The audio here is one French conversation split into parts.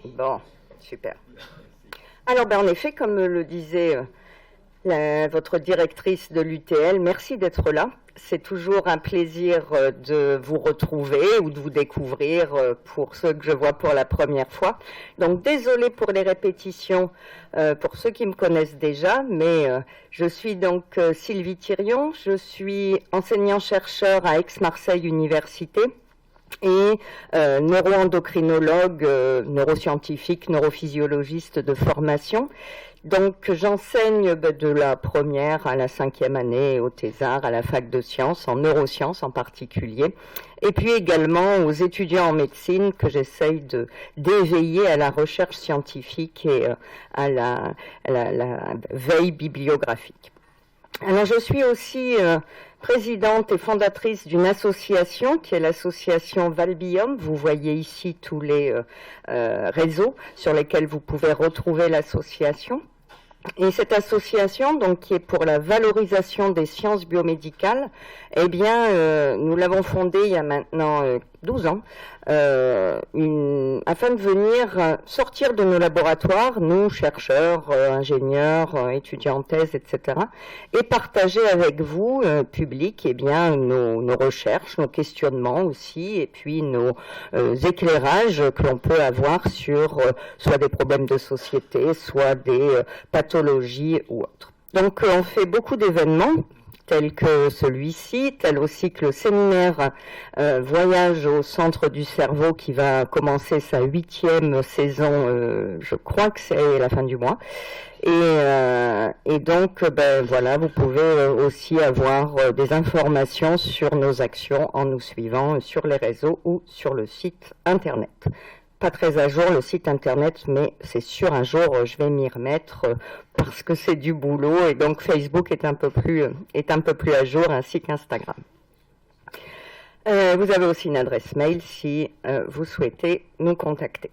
Bon, super. Alors, en effet, comme le disait votre directrice de l'UTL, merci d'être là. C'est toujours un plaisir de vous retrouver ou de vous découvrir pour ceux que je vois pour la première fois. Donc, désolée pour les répétitions pour ceux qui me connaissent déjà, mais je suis donc Sylvie Thirion, je suis enseignant-chercheur à Aix-Marseille Université et neuroendocrinologue, neuroscientifique, neurophysiologiste de formation. Donc j'enseigne de la première à la 5e année au Thésard, à la fac de sciences, en neurosciences en particulier, et puis également aux étudiants en médecine que j'essaye d'éveiller à la recherche scientifique et à la veille bibliographique. Alors je suis aussi présidente et fondatrice d'une association qui est l'association Valbiome. Vous voyez ici tous les réseaux sur lesquels vous pouvez retrouver l'association. Et cette association, donc, qui est pour la valorisation des sciences biomédicales, eh bien, nous l'avons fondée il y a maintenant 12 ans, afin de venir sortir de nos laboratoires, nous, chercheurs, ingénieurs, étudiants en thèse, etc., et partager avec vous, public, eh bien, nos recherches, nos questionnements aussi, et puis nos éclairages que l'on peut avoir sur soit des problèmes de société, soit des pathologies ou autres. Donc, on fait beaucoup d'événements, tel que celui-ci, tel aussi que le séminaire Voyage au centre du cerveau qui va commencer sa 8e saison, je crois que c'est la fin du mois. Et donc, voilà, vous pouvez aussi avoir des informations sur nos actions en nous suivant sur les réseaux ou sur le site internet. Pas très à jour le site internet, mais c'est sûr un jour je vais m'y remettre parce que c'est du boulot et donc Facebook est un peu plus à jour ainsi qu'Instagram. Vous avez aussi une adresse mail si vous souhaitez nous contacter.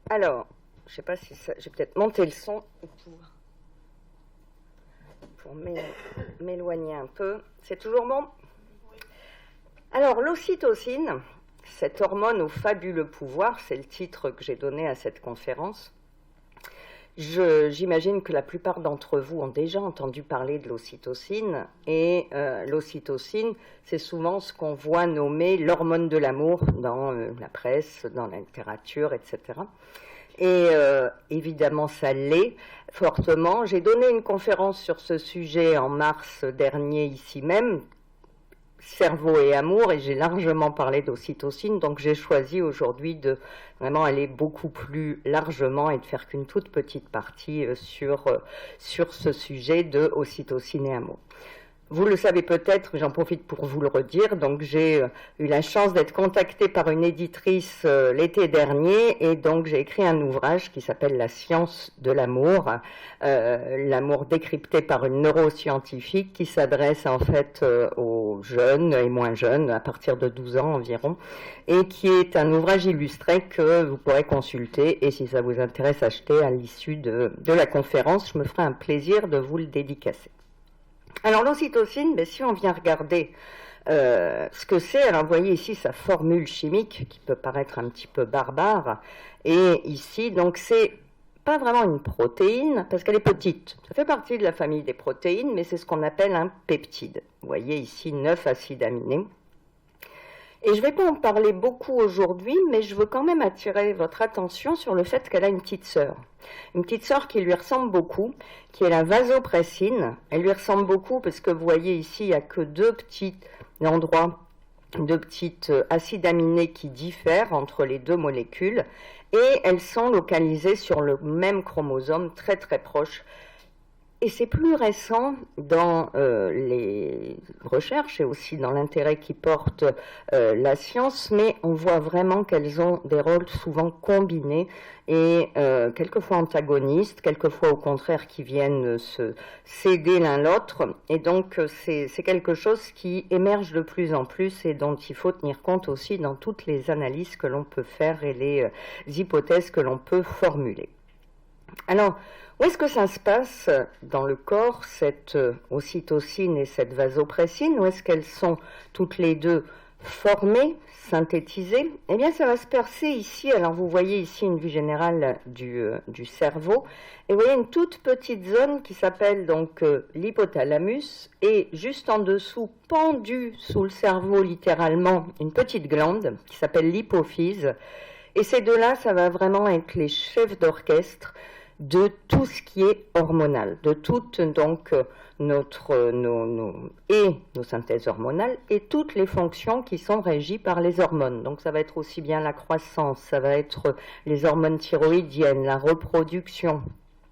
Alors, je ne sais pas si ça, je vais peut-être monter le son pour m'éloigner un peu. C'est toujours bon? Alors, l'ocytocine, cette hormone au fabuleux pouvoir, c'est le titre que j'ai donné à cette conférence. J'imagine que la plupart d'entre vous ont déjà entendu parler de l'ocytocine, et l'ocytocine, c'est souvent ce qu'on voit nommer l'hormone de l'amour dans la presse, dans la littérature, etc. Et évidemment, ça l'est fortement. J'ai donné une conférence sur ce sujet en mars dernier, ici même, cerveau et amour, et j'ai largement parlé d'ocytocine, donc j'ai choisi aujourd'hui de vraiment aller beaucoup plus largement et de faire qu'une toute petite partie sur ce sujet de ocytocine et amour. Vous le savez peut-être, mais j'en profite pour vous le redire, donc j'ai eu la chance d'être contactée par une éditrice l'été dernier, et donc j'ai écrit un ouvrage qui s'appelle La science de l'amour, l'amour décrypté par une neuroscientifique qui s'adresse en fait aux jeunes et moins jeunes, à partir de 12 ans environ, et qui est un ouvrage illustré que vous pourrez consulter, et si ça vous intéresse, acheter à l'issue de la conférence, je me ferai un plaisir de vous le dédicacer. Alors l'ocytocine, si on vient regarder ce que c'est, alors vous voyez ici sa formule chimique qui peut paraître un petit peu barbare, et ici donc c'est pas vraiment une protéine parce qu'elle est petite, ça fait partie de la famille des protéines, mais c'est ce qu'on appelle un peptide. Vous voyez ici 9 acides aminés. Et je ne vais pas en parler beaucoup aujourd'hui, mais je veux quand même attirer votre attention sur le fait qu'elle a une petite sœur. Une petite sœur qui lui ressemble beaucoup, qui est la vasopressine. Elle lui ressemble beaucoup parce que vous voyez ici, il n'y a que deux petits endroits, deux petites acides aminés qui diffèrent entre les deux molécules. Et elles sont localisées sur le même chromosome très très proche. Et c'est plus récent dans les recherches et aussi dans l'intérêt qui porte la science, mais on voit vraiment qu'elles ont des rôles souvent combinés et quelquefois antagonistes, quelquefois au contraire qui viennent se céder l'un l'autre. Et donc c'est quelque chose qui émerge de plus en plus et dont il faut tenir compte aussi dans toutes les analyses que l'on peut faire et les hypothèses que l'on peut formuler. Alors, où est-ce que ça se passe dans le corps, cette ocytocine et cette vasopressine? Où est-ce qu'elles sont toutes les deux formé, synthétisé, eh bien ça va se percer ici. Alors vous voyez ici une vue générale du cerveau, et vous voyez une toute petite zone qui s'appelle donc l'hypothalamus, et juste en dessous, pendue sous le cerveau littéralement, une petite glande qui s'appelle l'hypophyse. Et ces deux-là, ça va vraiment être les chefs d'orchestre de tout ce qui est hormonal, de toute donc nos synthèses hormonales et toutes les fonctions qui sont régies par les hormones. Donc ça va être aussi bien la croissance, ça va être les hormones thyroïdiennes, la reproduction,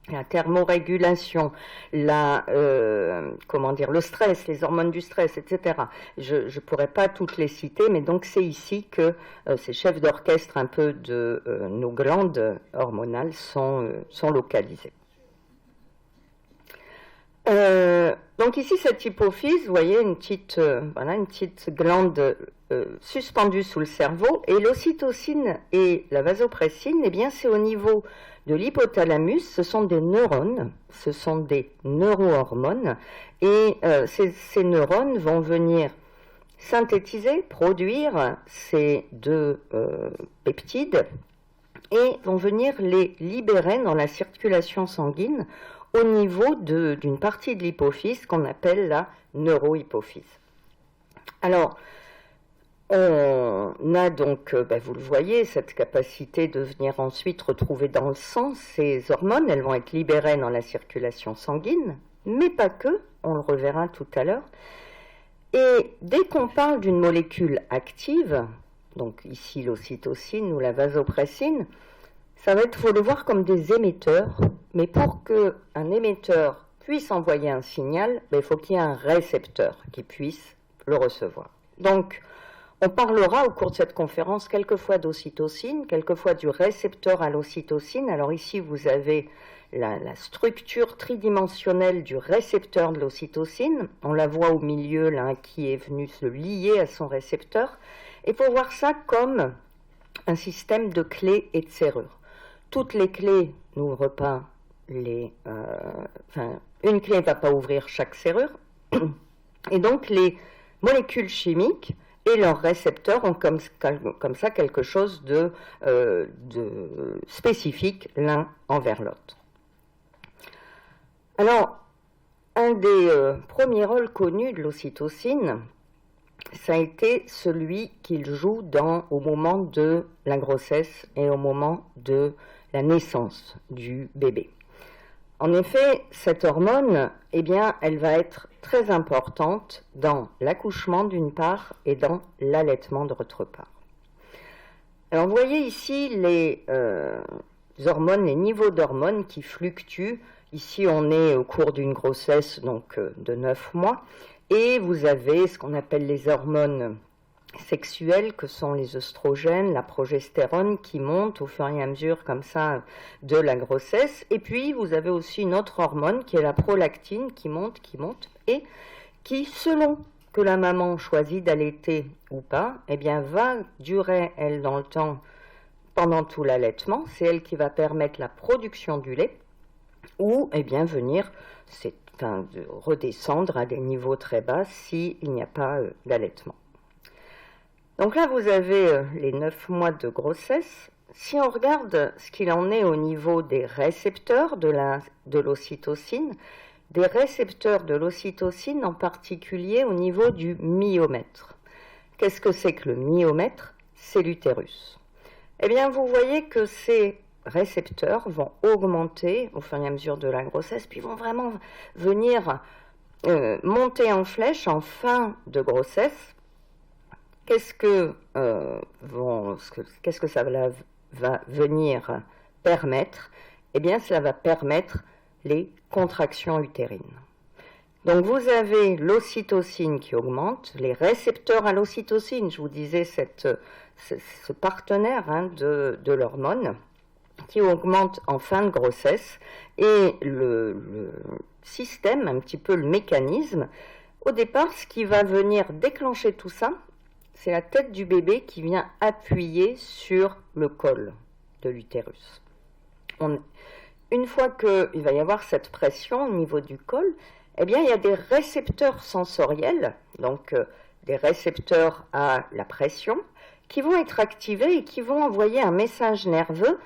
la thermorégulation, le stress, les hormones du stress, etc. Je ne pourrais pas toutes les citer, mais donc c'est ici que ces chefs d'orchestre un peu de nos glandes hormonales sont localisés. Donc ici, cette hypophyse, vous voyez une petite glande suspendue sous le cerveau, et l'ocytocine et la vasopressine, eh bien c'est au niveau de l'hypothalamus, ce sont des neurones, ce sont des neurohormones, et ces neurones vont venir synthétiser, produire ces deux peptides, et vont venir les libérer dans la circulation sanguine au niveau d'une partie de l'hypophyse qu'on appelle la neurohypophyse. Alors, on a donc, vous le voyez, cette capacité de venir ensuite retrouver dans le sang ces hormones. Elles vont être libérées dans la circulation sanguine, mais pas que, on le reverra tout à l'heure. Et dès qu'on parle d'une molécule active, donc ici l'ocytocine ou la vasopressine, ça va être, faut le voir comme des émetteurs, mais pour qu'un émetteur puisse envoyer un signal, il faut qu'il y ait un récepteur qui puisse le recevoir. Donc, on parlera au cours de cette conférence quelquefois d'ocytocine, quelquefois du récepteur à l'ocytocine. Alors ici, vous avez la structure tridimensionnelle du récepteur de l'ocytocine. On la voit au milieu, là, qui est venu se lier à son récepteur. Et il faut voir ça comme un système de clés et de serrures. Toutes les clés n'ouvrent pas une clé ne va pas ouvrir chaque serrure. Et donc, les molécules chimiques et leurs récepteurs ont comme ça quelque chose de spécifique l'un envers l'autre. Alors, un des premiers rôles connus de l'ocytocine, ça a été celui qu'il joue au moment de la grossesse et au moment de la naissance du bébé. En effet, cette hormone, eh bien, elle va être très importante dans l'accouchement d'une part et dans l'allaitement d'autre part. Alors, vous voyez ici les hormones, les niveaux d'hormones qui fluctuent. Ici, on est au cours d'une grossesse donc de 9 mois, et vous avez ce qu'on appelle les hormones sexuelles, que sont les œstrogènes, la progestérone, qui montent au fur et à mesure comme ça de la grossesse. Et puis vous avez aussi une autre hormone qui est la prolactine qui monte et qui, selon que la maman choisit d'allaiter ou pas, eh bien va durer elle dans le temps pendant tout l'allaitement. C'est elle qui va permettre la production du lait ou eh bien venir de redescendre à des niveaux très bas s'il n'y a pas d'allaitement. Donc là, vous avez les 9 mois de grossesse. Si on regarde ce qu'il en est au niveau des récepteurs de l'ocytocine, des récepteurs de l'ocytocine en particulier au niveau du myomètre. Qu'est-ce que c'est que le myomètre? C'est l'utérus. Eh bien, vous voyez que ces récepteurs vont augmenter au fur et à mesure de la grossesse, puis vont vraiment venir monter en flèche en fin de grossesse. Qu'est-ce que ça va venir permettre? Eh bien, cela va permettre les contractions utérines. Donc, vous avez l'ocytocine qui augmente, les récepteurs à l'ocytocine, je vous disais, ce partenaire de l'hormone, qui augmente en fin de grossesse, et le système, un petit peu le mécanisme, au départ, ce qui va venir déclencher tout ça, c'est la tête du bébé qui vient appuyer sur le col de l'utérus. Une fois qu'il va y avoir cette pression au niveau du col, eh bien, il y a des récepteurs sensoriels, donc des récepteurs à la pression qui vont être activés et qui vont envoyer un message nerveux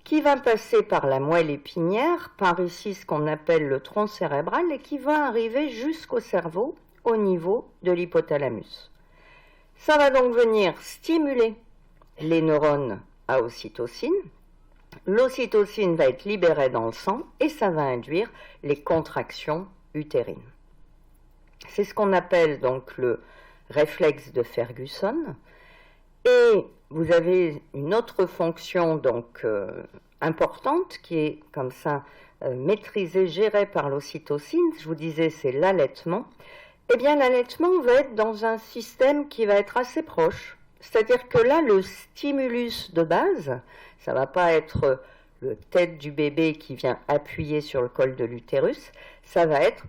qui va passer par la moelle épinière, par ici ce qu'on appelle le tronc cérébral, et qui va arriver jusqu'au cerveau, au niveau de l'hypothalamus. Ça va donc venir stimuler les neurones à ocytocine. L'ocytocine va être libérée dans le sang et ça va induire les contractions utérines. C'est ce qu'on appelle donc le réflexe de Ferguson. Et vous avez une autre fonction donc importante qui est comme ça maîtrisée, gérée par l'ocytocine. Je vous disais, c'est l'allaitement. Eh bien, l'allaitement va être dans un système qui va être assez proche. C'est-à-dire que là, le stimulus de base, ça ne va pas être le tête du bébé qui vient appuyer sur le col de l'utérus, ça va être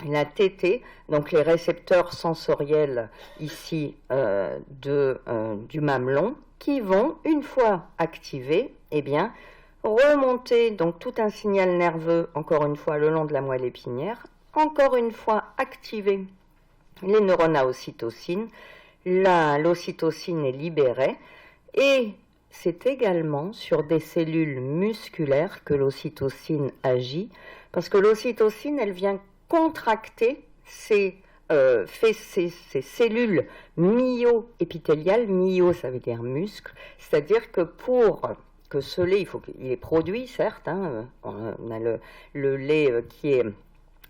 la tétée, donc les récepteurs sensoriels ici du mamelon, qui vont, une fois activés, eh bien, remonter donc tout un signal nerveux, encore une fois, le long de la moelle épinière, encore une fois activer les neurones à ocytocine, l'ocytocine est libérée, et c'est également sur des cellules musculaires que l'ocytocine agit, parce que l'ocytocine, elle vient contracter ces cellules myo-épithéliales, myo ça veut dire muscle, c'est-à-dire que pour que ce lait, il faut qu'il est produit, certes, hein, on a le lait qui est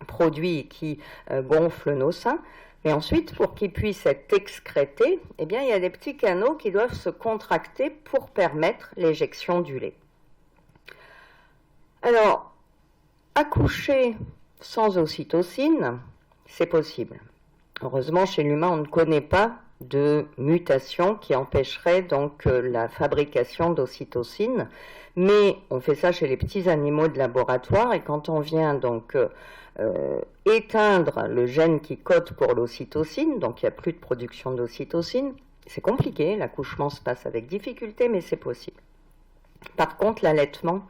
produit et qui gonfle nos seins, mais ensuite, pour qu'il puisse être excrété, eh bien, il y a des petits canaux qui doivent se contracter pour permettre l'éjection du lait. Alors, accoucher sans ocytocine, c'est possible. Heureusement, chez l'humain, on ne connaît pas de mutation qui empêcherait donc la fabrication d'ocytocine, mais on fait ça chez les petits animaux de laboratoire, et quand on vient donc éteindre le gène qui code pour l'ocytocine, donc il n'y a plus de production d'ocytocine, c'est compliqué, l'accouchement se passe avec difficulté, mais c'est possible. Par contre, l'allaitement,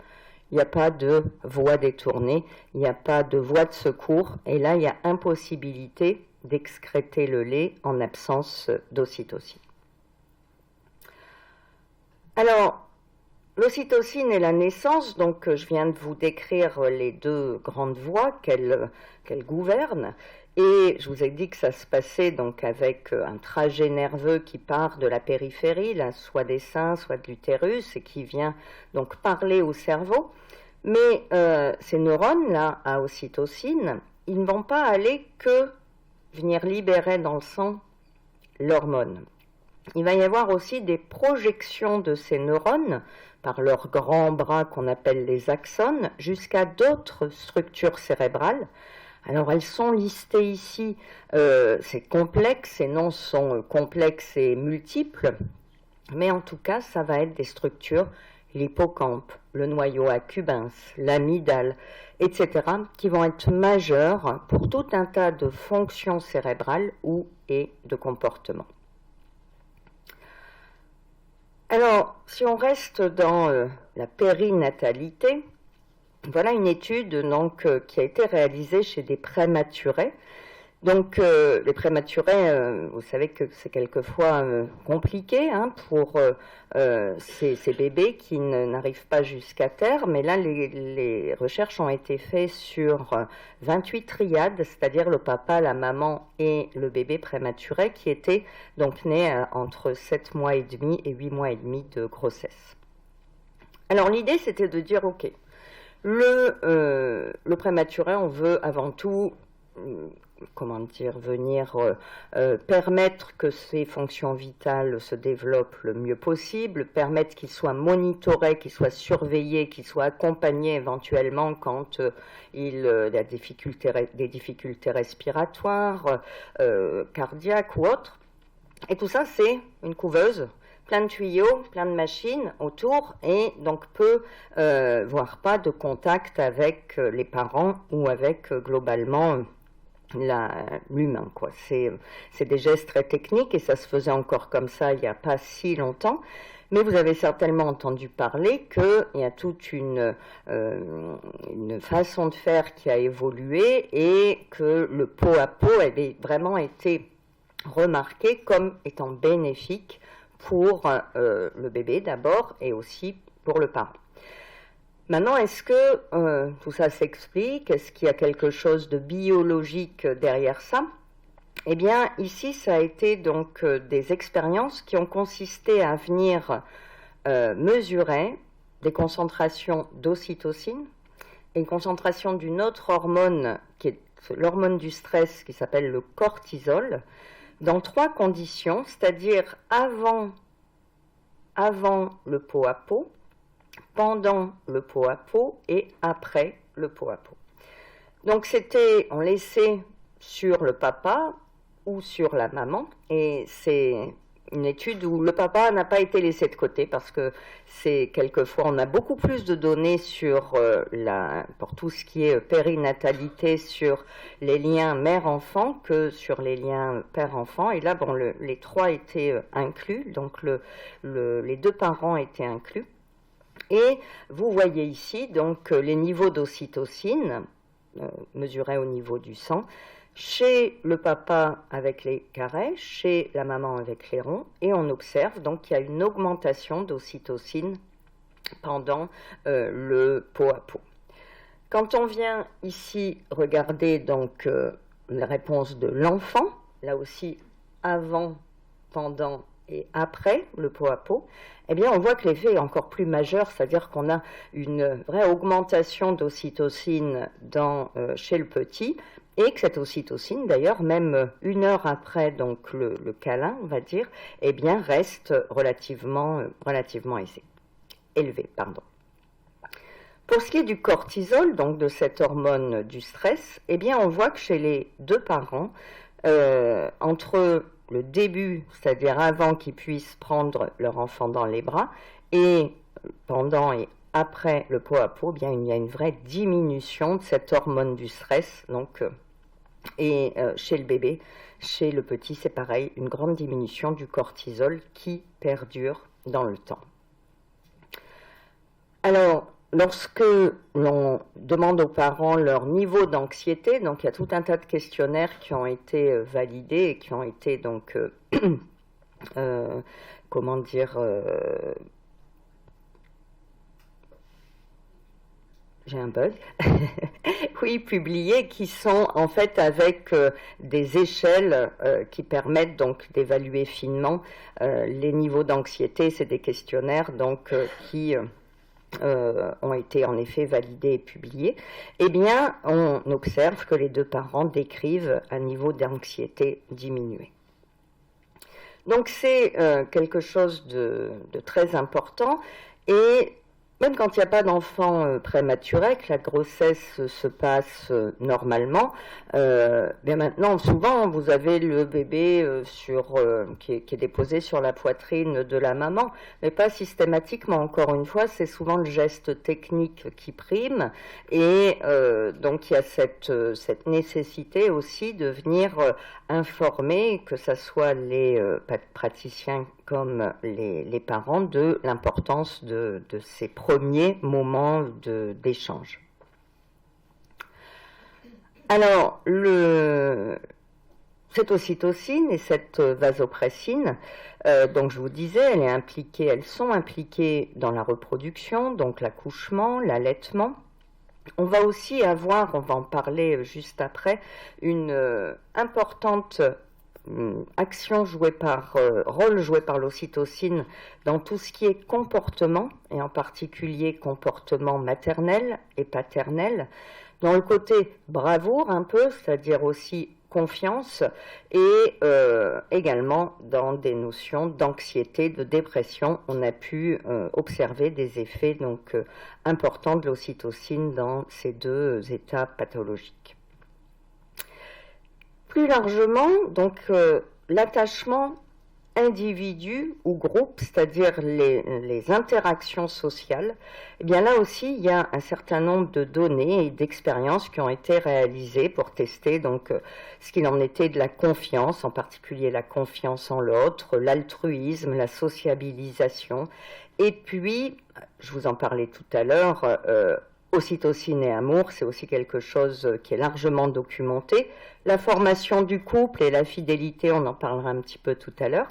il n'y a pas de voie détournée, il n'y a pas de voie de secours, et là, il y a impossibilité d'excréter le lait en absence d'ocytocine. Alors, l'ocytocine et la naissance, donc je viens de vous décrire les deux grandes voies qu'elle gouverne, et je vous ai dit que ça se passait donc avec un trajet nerveux qui part de la périphérie, là, soit des seins, soit de l'utérus, et qui vient donc parler au cerveau. Mais ces neurones-là, à ocytocine, ils ne vont pas aller que venir libérer dans le sang l'hormone. Il va y avoir aussi des projections de ces neurones par leurs grands bras qu'on appelle les axones jusqu'à d'autres structures cérébrales. Alors elles sont listées ici, c'est complexe, ces noms sont complexes et multiples, mais en tout cas ça va être des structures, l'hippocampe, le noyau accumbens, l'amygdale, etc., qui vont être majeures pour tout un tas de fonctions cérébrales et de comportements. Alors, si on reste dans la périnatalité, voilà une étude donc, qui a été réalisée chez des prématurés. Donc, les prématurés, vous savez que c'est quelquefois compliqué hein, pour ces bébés qui n'arrivent pas jusqu'à terme. Mais là, les recherches ont été faites sur 28 triades, c'est-à-dire le papa, la maman et le bébé prématuré qui étaient donc nés entre 7 mois et demi et 8 mois et demi de grossesse. Alors, l'idée, c'était de dire, OK, le prématuré, on veut avant tout venir permettre que ses fonctions vitales se développent le mieux possible, permettre qu'il soit monitoré, qu'il soit surveillé, qu'il soit accompagné éventuellement quand il a des difficultés respiratoires, cardiaques ou autres. Et tout ça, c'est une couveuse, plein de tuyaux, plein de machines autour, et donc peu, voire pas de contact avec les parents ou avec globalement l'humain, quoi. C'est des gestes très techniques et ça se faisait encore comme ça il n'y a pas si longtemps. Mais vous avez certainement entendu parler qu'il y a toute une façon de faire qui a évolué et que le pot à pot avait vraiment été remarqué comme étant bénéfique pour le bébé d'abord et aussi pour le parent. Maintenant, est-ce que tout ça s'explique? Est-ce qu'il y a quelque chose de biologique derrière ça? Eh bien, ici, ça a été donc des expériences qui ont consisté à venir mesurer des concentrations d'ocytocine et une concentration d'une autre hormone, qui est l'hormone du stress, qui s'appelle le cortisol, dans 3 conditions, c'est-à-dire avant le pot à pot, pendant le pot à pot et après le pot à pot. Donc on laissait sur le papa ou sur la maman, et c'est une étude où le papa n'a pas été laissé de côté parce que quelquefois on a beaucoup plus de données sur pour tout ce qui est périnatalité, sur les liens mère-enfant que sur les liens père-enfant, et là bon, les 3 étaient inclus, donc les 2 parents étaient inclus. Et vous voyez ici donc les niveaux d'ocytocine mesurés au niveau du sang, chez le papa avec les carrés, chez la maman avec les ronds, et on observe donc qu'il y a une augmentation d'ocytocine pendant le pot à pot. Quand on vient ici regarder donc la réponse de l'enfant, là aussi avant, pendant et après le pot à pot, eh bien on voit que l'effet est encore plus majeur, c'est-à-dire qu'on a une vraie augmentation d'ocytocine chez le petit, et que cette ocytocine, d'ailleurs, même 1 heure après donc le câlin, on va dire, eh bien reste relativement élevé. Pour ce qui est du cortisol, donc de cette hormone du stress, eh bien on voit que chez les 2 parents, entre le début, c'est-à-dire avant qu'ils puissent prendre leur enfant dans les bras, et pendant et après le pot à pot, eh bien, il y a une vraie diminution de cette hormone du stress. Donc, et chez le bébé, chez le petit, c'est pareil, une grande diminution du cortisol qui perdure dans le temps. Alors, lorsque l'on demande aux parents leur niveau d'anxiété, donc il y a tout un tas de questionnaires qui ont été validés et qui ont été donc, j'ai un bug, oui, publiés, qui sont en fait avec des échelles qui permettent donc d'évaluer finement les niveaux d'anxiété. C'est des questionnaires donc qui ont été en effet validés et publiés. Eh bien, on observe que les 2 parents décrivent un niveau d'anxiété diminué. Donc c'est quelque chose de très important, et même quand il n'y a pas d'enfant prématuré, que la grossesse se passe normalement, bien maintenant, souvent, vous avez le bébé qui est déposé sur la poitrine de la maman, mais pas systématiquement. Encore une fois, c'est souvent le geste technique qui prime, et donc il y a cette nécessité aussi de venir informer, que ce soit les praticiens comme les parents, de l'importance de ces premiers moments d'échange. Alors, cette ocytocine et cette vasopressine, donc je vous disais, elles sont impliquées dans la reproduction, donc l'accouchement, l'allaitement. On va aussi avoir, on va en parler juste après, une importante rôle joué par l'ocytocine dans tout ce qui est comportement, et en particulier comportement maternel et paternel, dans le côté bravoure un peu, c'est-à-dire aussi confiance, et également dans des notions d'anxiété, de dépression. On a pu observer des effets donc importants de l'ocytocine dans ces 2 états pathologiques. Plus largement, donc l'attachement individu ou groupe, c'est-à-dire les interactions sociales, eh bien là aussi il y a un certain nombre de données et d'expériences qui ont été réalisées pour tester donc ce qu'il en était de la confiance, en particulier la confiance en l'autre, l'altruisme, la sociabilisation, et puis, je vous en parlais tout à l'heure, ocytocine et amour, c'est aussi quelque chose qui est largement documenté. La formation du couple et la fidélité, on en parlera un petit peu tout à l'heure,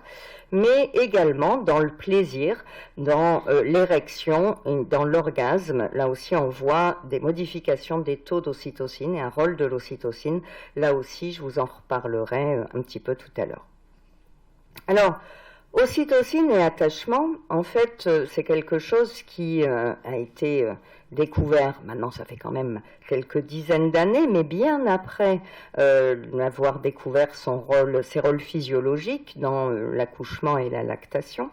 mais également dans le plaisir, dans l'érection, dans l'orgasme. Là aussi, on voit des modifications des taux d'ocytocine et un rôle de l'ocytocine. Là aussi, je vous en reparlerai un petit peu tout à l'heure. Alors, ocytocine et attachement, en fait, c'est quelque chose qui a été découvert, maintenant ça fait quand même quelques dizaines d'années, mais bien après avoir découvert ses rôles physiologiques dans l'accouchement et la lactation.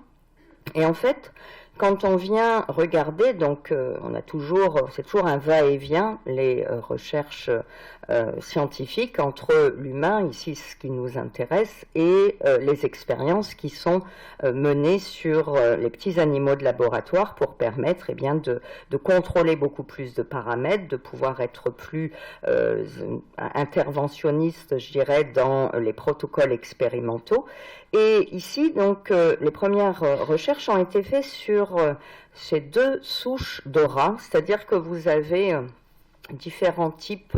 Et en fait, quand on vient regarder, donc c'est toujours un va-et-vient, les recherches scientifiques entre l'humain, ici ce qui nous intéresse, et les expériences qui sont menées sur les petits animaux de laboratoire pour permettre de contrôler beaucoup plus de paramètres, de pouvoir être plus interventionniste, je dirais, dans les protocoles expérimentaux. Et ici, donc, les premières recherches ont été faites sur ces deux souches de rats, c'est-à-dire que vous avez différents types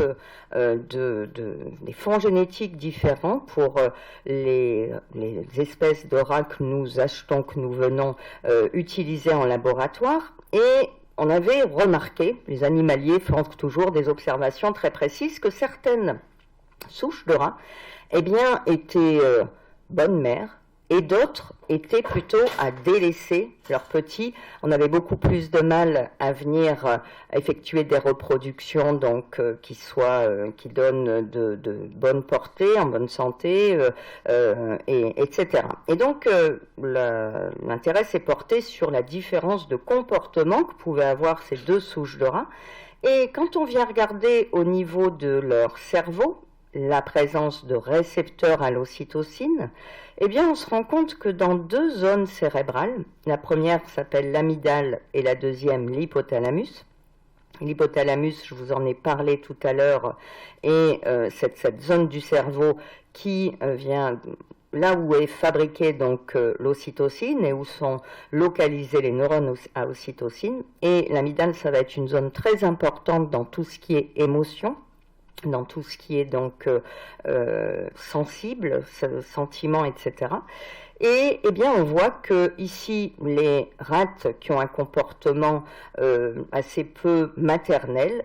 des fonds génétiques différents pour les espèces de rats que nous achetons, que nous venons utiliser en laboratoire. Et on avait remarqué, les animaliers font toujours des observations très précises, que certaines souches de rats étaient bonnes mères, et d'autres étaient plutôt à délaisser leurs petits. On avait beaucoup plus de mal à venir effectuer des reproductions donc qui donnent de bonne portée, en bonne santé, etc. Et donc l'intérêt s'est porté sur la différence de comportement que pouvaient avoir ces deux souches de rats. Et quand on vient regarder au niveau de leur cerveau, la présence de récepteurs à l'ocytocine, on se rend compte que dans deux zones cérébrales, la première s'appelle l'amygdale et la deuxième l'hypothalamus. L'hypothalamus, je vous en ai parlé tout à l'heure, est cette zone du cerveau qui vient là où est fabriquée donc l'ocytocine et où sont localisés les neurones à ocytocine. Et l'amygdale, ça va être une zone très importante dans tout ce qui est émotion, dans tout ce qui est donc sensible, sentiments, etc. Et on voit que ici les rats qui ont un comportement assez peu maternel,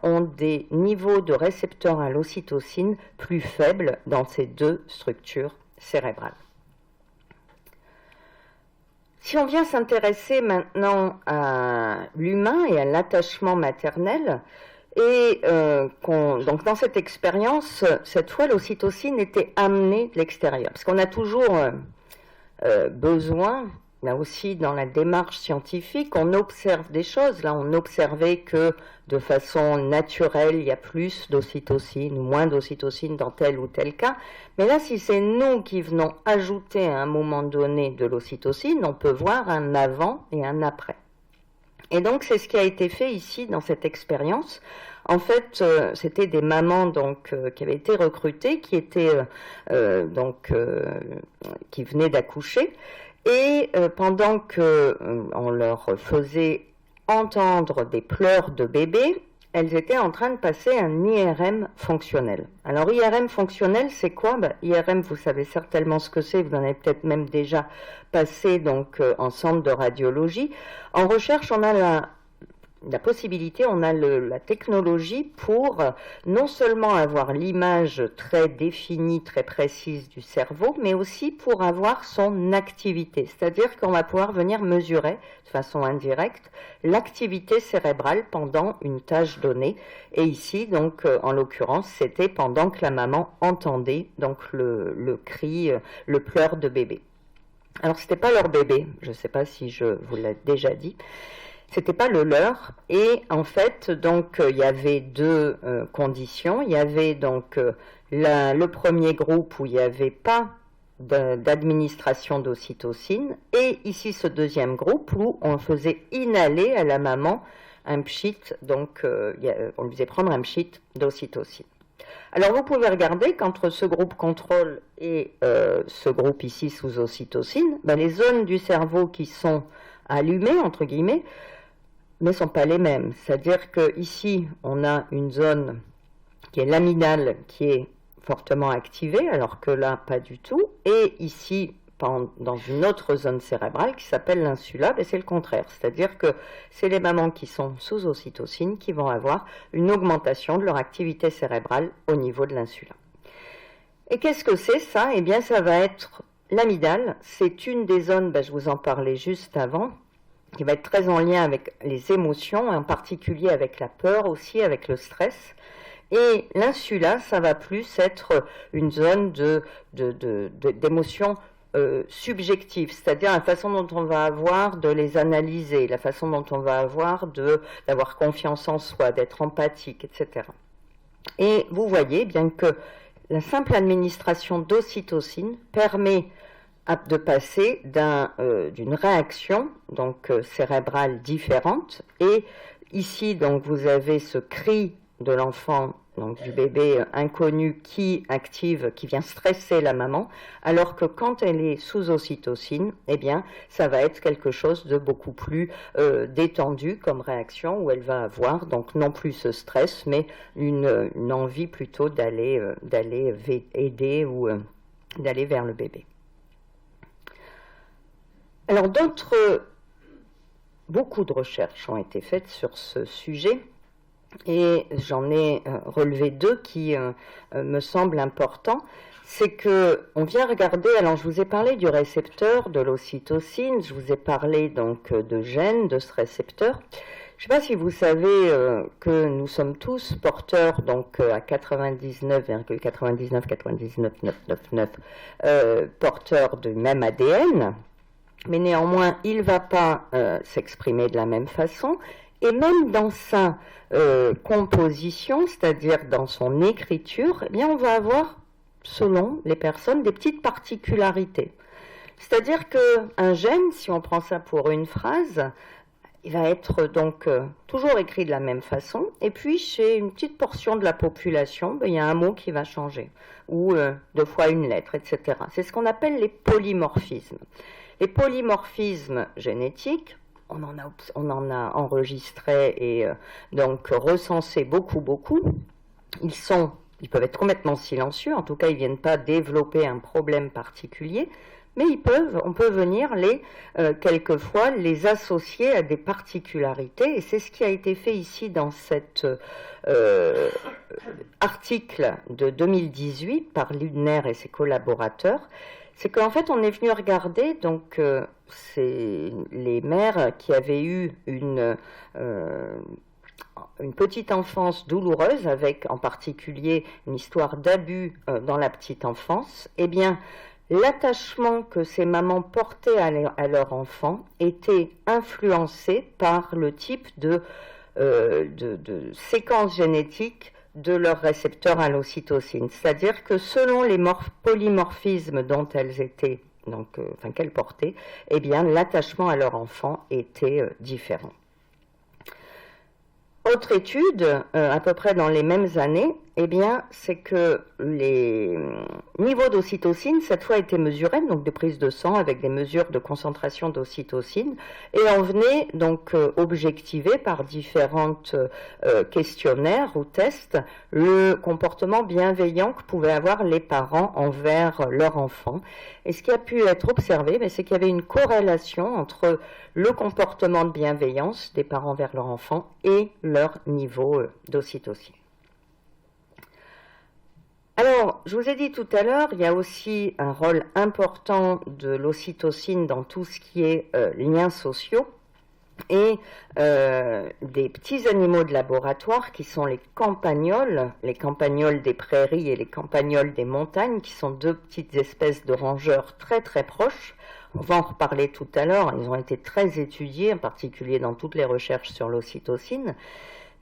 ont des niveaux de récepteurs à l'ocytocine plus faibles dans ces deux structures cérébrales. Si on vient s'intéresser maintenant à l'humain et à l'attachement maternel, et donc dans cette expérience, cette fois l'ocytocine était amenée de l'extérieur, parce qu'on a toujours besoin, là aussi dans la démarche scientifique, on observe des choses. Là on observait que de façon naturelle il y a plus d'ocytocine ou moins d'ocytocine dans tel ou tel cas, mais là si c'est nous qui venons ajouter à un moment donné de l'ocytocine, on peut voir un avant et un après. Et donc c'est ce qui a été fait ici dans cette expérience. En fait, c'était des mamans donc qui avaient été recrutées, qui étaient qui venaient d'accoucher, et pendant que on leur faisait entendre des pleurs de bébé, elles étaient en train de passer un IRM fonctionnel. Alors IRM fonctionnel, c'est quoi? IRM, vous savez certainement ce que c'est, vous en avez peut-être même déjà passé donc en centre de radiologie. En recherche, on a la possibilité, on a la technologie pour non seulement avoir l'image très définie, très précise du cerveau, mais aussi pour avoir son activité. C'est-à-dire qu'on va pouvoir venir mesurer de façon indirecte l'activité cérébrale pendant une tâche donnée. Et ici, donc, en l'occurrence, c'était pendant que la maman entendait donc le cri, le pleur de bébé. Alors, c'était pas leur bébé, je ne sais pas si je vous l'ai déjà dit. C'était pas le leur, et en fait donc il y avait deux conditions. Il y avait donc le premier groupe où il n'y avait pas d'administration d'ocytocine, et ici ce deuxième groupe où on faisait inhaler à la maman un pchit, donc on lui faisait prendre un pchit d'ocytocine. Alors vous pouvez regarder qu'entre ce groupe contrôle et ce groupe ici sous ocytocine, les zones du cerveau qui sont allumées entre guillemets mais ne sont pas les mêmes. C'est-à-dire qu'ici, on a une zone qui est l'amygdale, qui est fortement activée, alors que là, pas du tout. Et ici, dans une autre zone cérébrale qui s'appelle l'insula, ben c'est le contraire. C'est-à-dire que c'est les mamans qui sont sous ocytocine qui vont avoir une augmentation de leur activité cérébrale au niveau de l'insula. Et qu'est-ce que c'est ça? Eh bien, ça va être l'amygdale. C'est une des zones, ben, je vous en parlais juste avant, qui va être très en lien avec les émotions, en particulier avec la peur aussi, avec le stress. Et l'insula, ça va plus être une zone d'émotions subjectives, c'est-à-dire la façon dont on va avoir de les analyser, la façon dont on va avoir d'avoir confiance en soi, d'être empathique, etc. Et vous voyez bien que la simple administration d'ocytocine permet de passer d'une réaction donc cérébrale différente. Et ici, donc, vous avez ce cri de l'enfant, donc du bébé inconnu qui vient stresser la maman, alors que quand elle est sous ocytocine, eh bien, ça va être quelque chose de beaucoup plus détendu comme réaction, où elle va avoir donc non plus ce stress, mais une envie plutôt d'aller aider ou d'aller vers le bébé. Alors beaucoup de recherches ont été faites sur ce sujet, et j'en ai relevé deux qui me semblent importants. C'est qu'on vient regarder, alors je vous ai parlé du récepteur de l'ocytocine, je vous ai parlé donc de gènes, de ce récepteur. Je ne sais pas si vous savez que nous sommes tous porteurs, donc à 99,999999 porteurs du même ADN, mais néanmoins il ne va pas s'exprimer de la même façon. Et même dans sa composition, c'est-à-dire dans son écriture, eh bien, on va avoir, selon les personnes, des petites particularités. C'est-à-dire qu'un gène, si on prend ça pour une phrase, il va être donc toujours écrit de la même façon. Et puis, chez une petite portion de la population, ben, il y a un mot qui va changer, ou deux fois une lettre, etc. C'est ce qu'on appelle les polymorphismes. Les polymorphismes génétiques, on en a enregistré et donc recensé beaucoup. Ils peuvent être complètement silencieux, en tout cas ils ne viennent pas développer un problème particulier, mais on peut venir quelquefois les associer à des particularités, et c'est ce qui a été fait ici dans cet article de 2018 par Ludner et ses collaborateurs. C'est qu'en fait, on est venu regarder, donc, c'est les mères qui avaient eu une petite enfance douloureuse, avec en particulier une histoire d'abus dans la petite enfance. Eh bien, l'attachement que ces mamans portaient à leur enfant était influencé par le type de séquence génétique de leur récepteur à l'ocytocine. C'est-à-dire que selon les polymorphismes dont elles étaient, qu'elles portaient, eh bien, l'attachement à leur enfant était différent. Autre étude, à peu près dans les mêmes années, eh bien, c'est que les niveaux d'ocytocine, cette fois, étaient mesurés, donc de prise de sang avec des mesures de concentration d'ocytocine, et on venait donc objectiver par différentes questionnaires ou tests le comportement bienveillant que pouvaient avoir les parents envers leur enfant. Et ce qui a pu être observé, c'est qu'il y avait une corrélation entre le comportement de bienveillance des parents vers leur enfant et leur niveau d'ocytocine. Alors, je vous ai dit tout à l'heure, il y a aussi un rôle important de l'ocytocine dans tout ce qui est liens sociaux, et des petits animaux de laboratoire qui sont les campagnols des prairies et les campagnols des montagnes, qui sont deux petites espèces de rongeurs très très proches. On va en reparler tout à l'heure, ils ont été très étudiés, en particulier dans toutes les recherches sur l'ocytocine.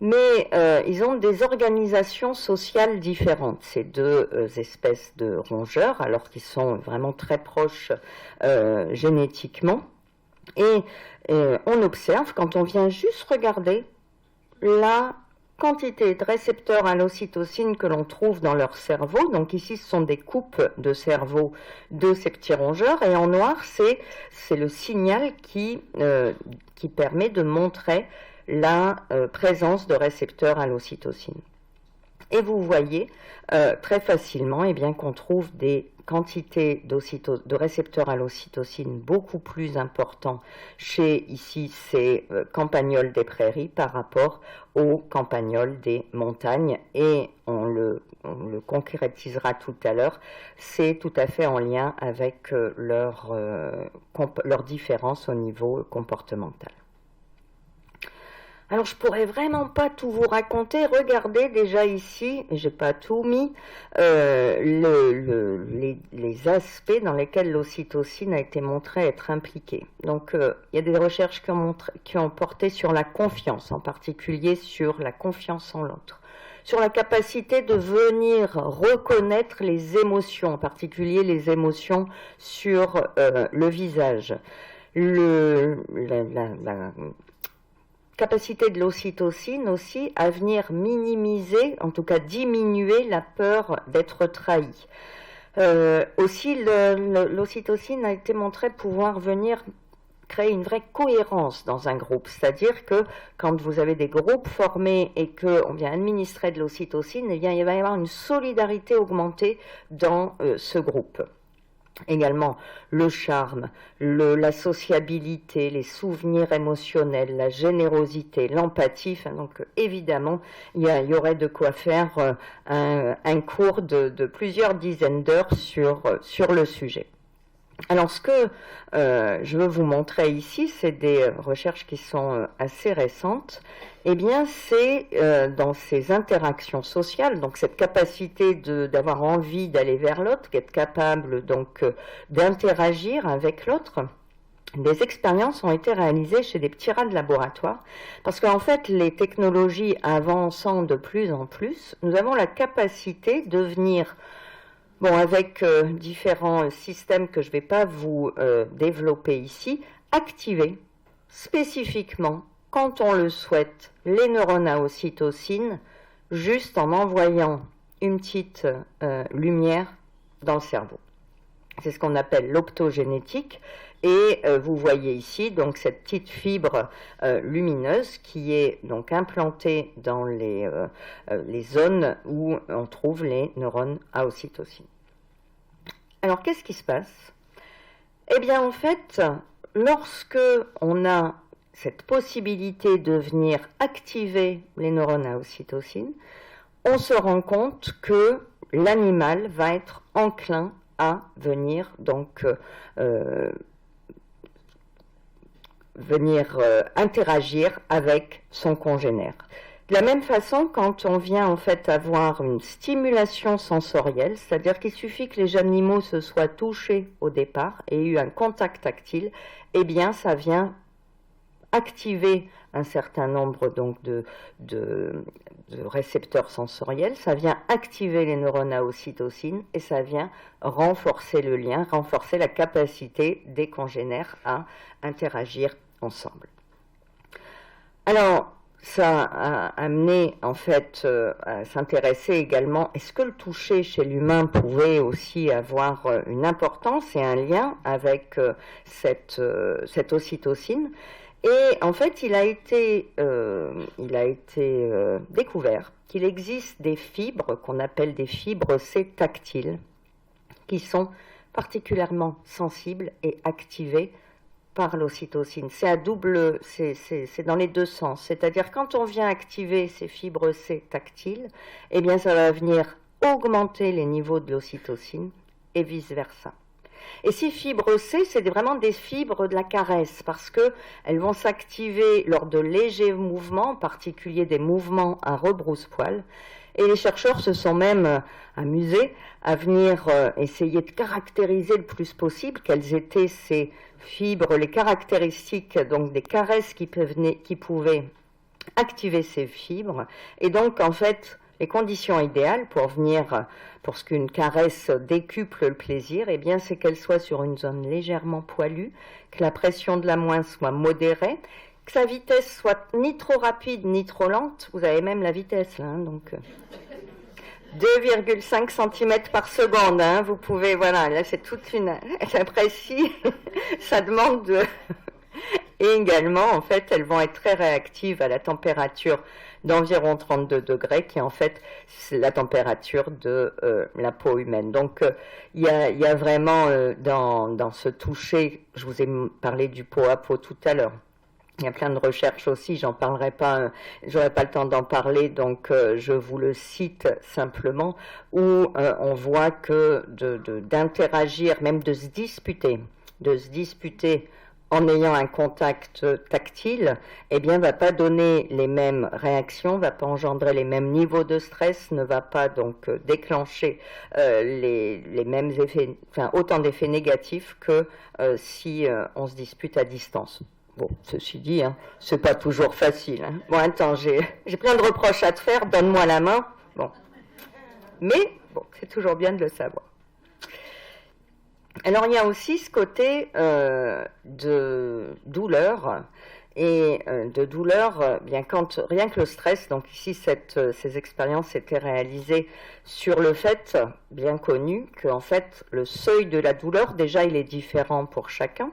Mais ils ont des organisations sociales différentes, ces deux espèces de rongeurs, alors qu'ils sont vraiment très proches génétiquement. Et on observe, quand on vient juste regarder la quantité de récepteurs à l'ocytocine que l'on trouve dans leur cerveau, donc ici ce sont des coupes de cerveau de ces petits rongeurs, et en noir c'est le signal qui permet de montrer la présence de récepteurs à l'ocytocine. Et vous voyez très facilement qu'on trouve des quantités de récepteurs à l'ocytocine beaucoup plus importants chez, ici, ces campagnols des prairies par rapport aux campagnols des montagnes. Et on le concrétisera tout à l'heure, c'est tout à fait en lien avec leur différence au niveau comportemental. Alors, je pourrais vraiment pas tout vous raconter. Regardez déjà ici, j'ai pas tout mis, les aspects dans lesquels l'ocytocine a été montrée être impliquée. Donc, il y a des recherches qui ont porté sur la confiance, en particulier sur la confiance en l'autre, sur la capacité de venir reconnaître les émotions, en particulier les émotions sur le visage. La capacité de l'ocytocine aussi à venir minimiser, en tout cas diminuer la peur d'être trahi. Aussi, l'ocytocine a été montré pouvoir venir créer une vraie cohérence dans un groupe, c'est-à-dire que quand vous avez des groupes formés et qu'on vient administrer de l'ocytocine, il va y avoir une solidarité augmentée dans ce groupe. Également le charme, la sociabilité, les souvenirs émotionnels, la générosité, l'empathie. Donc évidemment, il y aurait de quoi faire un cours de plusieurs dizaines d'heures sur le sujet. Alors ce que je veux vous montrer ici, c'est des recherches qui sont assez récentes. C'est dans ces interactions sociales, donc cette capacité d'avoir envie d'aller vers l'autre, d'être capable donc d'interagir avec l'autre. Des expériences ont été réalisées chez des petits rats de laboratoire, parce qu'en fait, les technologies avançant de plus en plus, nous avons la capacité de venir, avec différents systèmes que je ne vais pas vous développer ici, activer spécifiquement, quand on le souhaite, les neurones à ocytocine, juste en envoyant une petite lumière dans le cerveau. C'est ce qu'on appelle l'optogénétique. Et vous voyez ici donc cette petite fibre lumineuse qui est donc implantée dans les zones où on trouve les neurones à ocytocine. Alors qu'est-ce qui se passe? En fait, lorsque on a cette possibilité de venir activer les neurones à ocytocine, on se rend compte que l'animal va être enclin à venir donc interagir avec son congénère. De la même façon, quand on vient en fait avoir une stimulation sensorielle, c'est-à-dire qu'il suffit que les animaux se soient touchés au départ et eu un contact tactile, ça vient activer un certain nombre donc de récepteurs sensoriels, ça vient activer les neurones à ocytocine et ça vient renforcer le lien, renforcer la capacité des congénères à interagir ensemble. Alors, ça a amené en fait à s'intéresser également, est-ce que le toucher chez l'humain pouvait aussi avoir une importance et un lien avec cette ocytocine? Et en fait, il a été découvert qu'il existe des fibres qu'on appelle des fibres C tactiles qui sont particulièrement sensibles et activées par l'ocytocine. C'est dans les deux sens. C'est-à-dire quand on vient activer ces fibres C tactiles, ça va venir augmenter les niveaux de l'ocytocine et vice-versa. Et ces fibres C, c'est vraiment des fibres de la caresse parce qu'elles vont s'activer lors de légers mouvements, en particulier des mouvements à rebrousse-poil. Et les chercheurs se sont même amusés à venir essayer de caractériser le plus possible quelles étaient ces fibres, les caractéristiques donc des caresses qui pouvaient activer ces fibres. Et donc, en fait, les conditions idéales pour ce qu'une caresse décuple le plaisir, c'est qu'elle soit sur une zone légèrement poilue, que la pression de la main soit modérée, que sa vitesse soit ni trop rapide ni trop lente. Vous avez même la vitesse là, donc 2,5 cm par seconde. Vous pouvez, voilà, là c'est toute une... Après, si, ça demande Et également, en fait, elles vont être très réactives à la température d'environ 32 degrés, qui est en fait la température de la peau humaine. Donc, il y a vraiment dans ce toucher, je vous ai parlé du peau à peau tout à l'heure. Il y a plein de recherches aussi, j'en parlerai pas, j'aurai pas le temps d'en parler, donc je vous le cite simplement, où on voit que d'interagir, même de se disputer en ayant un contact tactile, eh bien, va pas donner les mêmes réactions, va pas engendrer les mêmes niveaux de stress, ne va pas donc déclencher les mêmes effets, enfin autant d'effets négatifs que si on se dispute à distance. Bon, ceci dit, hein, c'est pas toujours facile. Hein. Bon, attends, j'ai plein de reproches à te faire, donne-moi la main. Bon. Mais, bon, c'est toujours bien de le savoir. Alors, il y a aussi ce côté de douleur. Et de douleur, bien quand rien que le stress, donc ici ces expériences étaient réalisées sur le fait, bien connu, qu'en fait, le seuil de la douleur, déjà, il est différent pour chacun.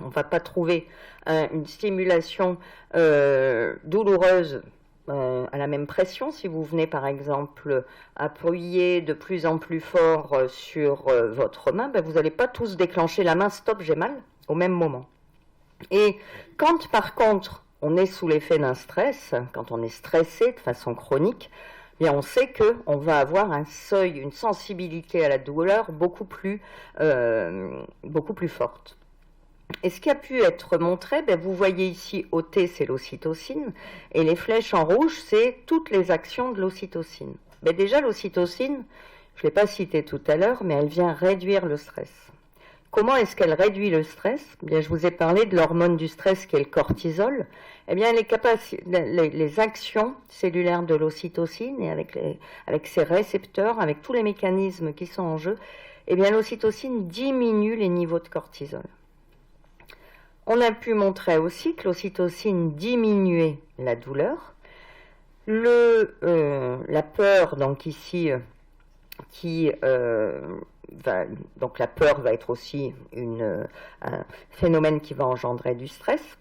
On ne va pas trouver une stimulation douloureuse à la même pression. Si vous venez par exemple appuyer de plus en plus fort sur votre main, ben, vous n'allez pas tous déclencher la main stop, j'ai mal au même moment. Et quand par contre on est sous l'effet d'un stress, quand on est stressé de façon chronique, bien on sait qu'on va avoir un seuil, une sensibilité à la douleur beaucoup plus forte. Et ce qui a pu être montré, ben vous voyez ici OT, c'est l'ocytocine, et les flèches en rouge, c'est toutes les actions de l'ocytocine. Ben déjà, l'ocytocine, je ne l'ai pas cité tout à l'heure, mais elle vient réduire le stress. Comment est-ce qu'elle réduit le stress? Bien, je vous ai parlé de l'hormone du stress qui est le cortisol. Eh bien, les actions cellulaires de l'ocytocine, et avec ses récepteurs, avec tous les mécanismes qui sont en jeu, eh bien, l'ocytocine diminue les niveaux de cortisol. On a pu montrer aussi que l'ocytocine diminuait la douleur. La peur, donc ici, donc la peur va être aussi un phénomène qui va engendrer du stress.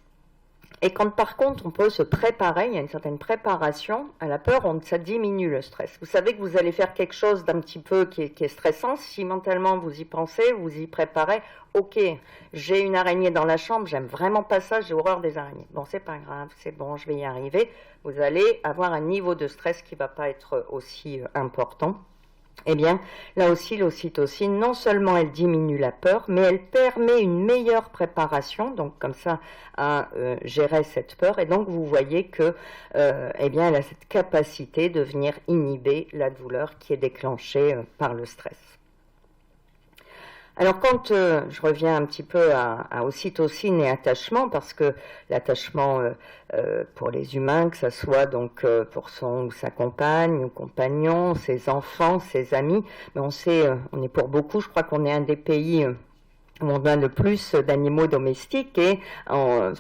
Et quand par contre on peut se préparer, il y a une certaine préparation à la peur, ça diminue le stress. Vous savez que vous allez faire quelque chose d'un petit peu qui est stressant, si mentalement vous y pensez, vous y préparez, ok, j'ai une araignée dans la chambre, j'aime vraiment pas ça, j'ai horreur des araignées. Bon, c'est pas grave, c'est bon, je vais y arriver. Vous allez avoir un niveau de stress qui va pas être aussi important. Eh bien, là aussi, l'ocytocine, non seulement elle diminue la peur, mais elle permet une meilleure préparation, donc comme ça, à gérer cette peur. Et donc, vous voyez que, eh bien, elle a cette capacité de venir inhiber la douleur qui est déclenchée par le stress. Alors quand je reviens un petit peu à ocytocine et attachement, parce que l'attachement pour les humains, que ce soit donc pour son ou sa compagne ou compagnon, ses enfants, ses amis, mais on sait, on est pour beaucoup, je crois qu'on est un des pays où on a le plus d'animaux domestiques et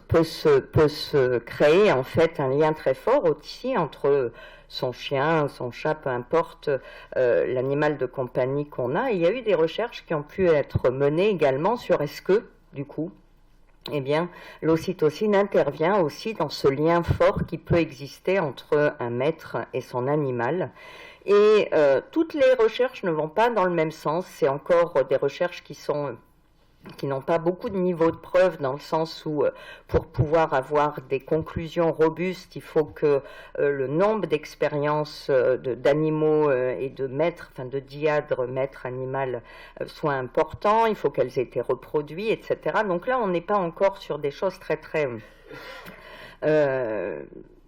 peut se créer en fait un lien très fort aussi entre son chien, son chat, peu importe l'animal de compagnie qu'on a. Et il y a eu des recherches qui ont pu être menées également sur est-ce que, du coup, eh bien, l'ocytocine intervient aussi dans ce lien fort qui peut exister entre un maître et son animal. Et toutes les recherches ne vont pas dans le même sens. C'est encore des recherches qui n'ont pas beaucoup de niveau de preuve, dans le sens où pour pouvoir avoir des conclusions robustes, il faut que le nombre d'expériences d'animaux et de maîtres, enfin de diadres maître animal soit important, il faut qu'elles aient été reproduites, etc. Donc là, on n'est pas encore sur des choses très très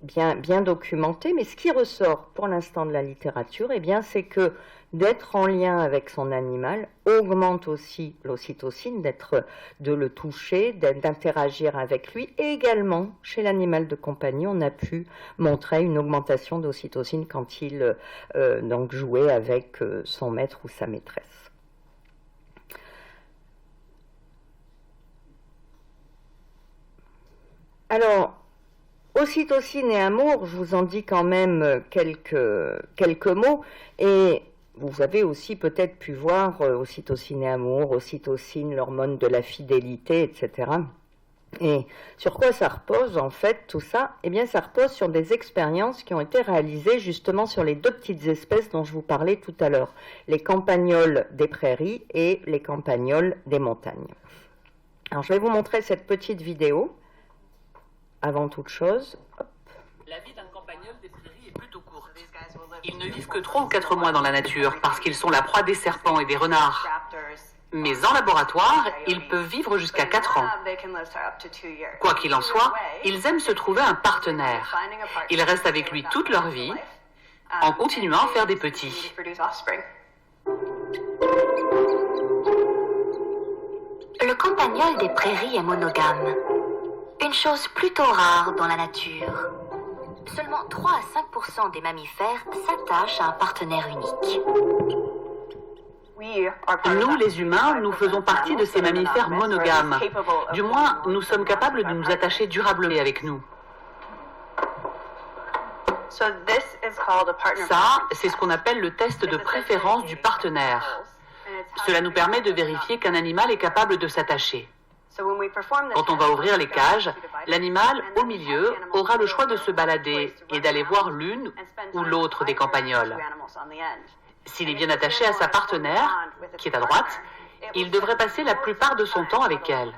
bien documentées, mais ce qui ressort pour l'instant de la littérature, eh bien, c'est que d'être en lien avec son animal augmente aussi l'ocytocine, de le toucher, d'interagir avec lui. Et également, chez l'animal de compagnie, on a pu montrer une augmentation d'ocytocine quand il donc jouait avec son maître ou sa maîtresse. Alors, ocytocine et amour, je vous en dis quand même quelques mots. Et vous avez aussi peut-être pu voir ocytocine et amour, ocytocine, l'hormone de la fidélité, etc. Et sur quoi ça repose en fait tout ça? Eh bien ça repose sur des expériences qui ont été réalisées justement sur les deux petites espèces dont je vous parlais tout à l'heure, les campagnols des prairies et les campagnols des montagnes. Alors je vais vous montrer cette petite vidéo avant toute chose. Hop. La vie d'un campagnol des prairies est plutôt courte. Ils ne vivent que 3 ou 4 mois dans la nature parce qu'ils sont la proie des serpents et des renards. Mais en laboratoire, ils peuvent vivre jusqu'à 4 ans. Quoi qu'il en soit, ils aiment se trouver un partenaire. Ils restent avec lui toute leur vie, en continuant à faire des petits. Le campagnol des prairies est monogame. Une chose plutôt rare dans la nature. Seulement 3 à 5% des mammifères s'attachent à un partenaire unique. Nous, les humains, nous faisons partie de ces mammifères monogames. Du moins, nous sommes capables de nous attacher durablement avec nous. Ça, c'est ce qu'on appelle le test de préférence du partenaire. Cela nous permet de vérifier qu'un animal est capable de s'attacher. Quand on va ouvrir les cages, l'animal, au milieu, aura le choix de se balader et d'aller voir l'une ou l'autre des campagnols. S'il est bien attaché à sa partenaire, qui est à droite, il devrait passer la plupart de son temps avec elle.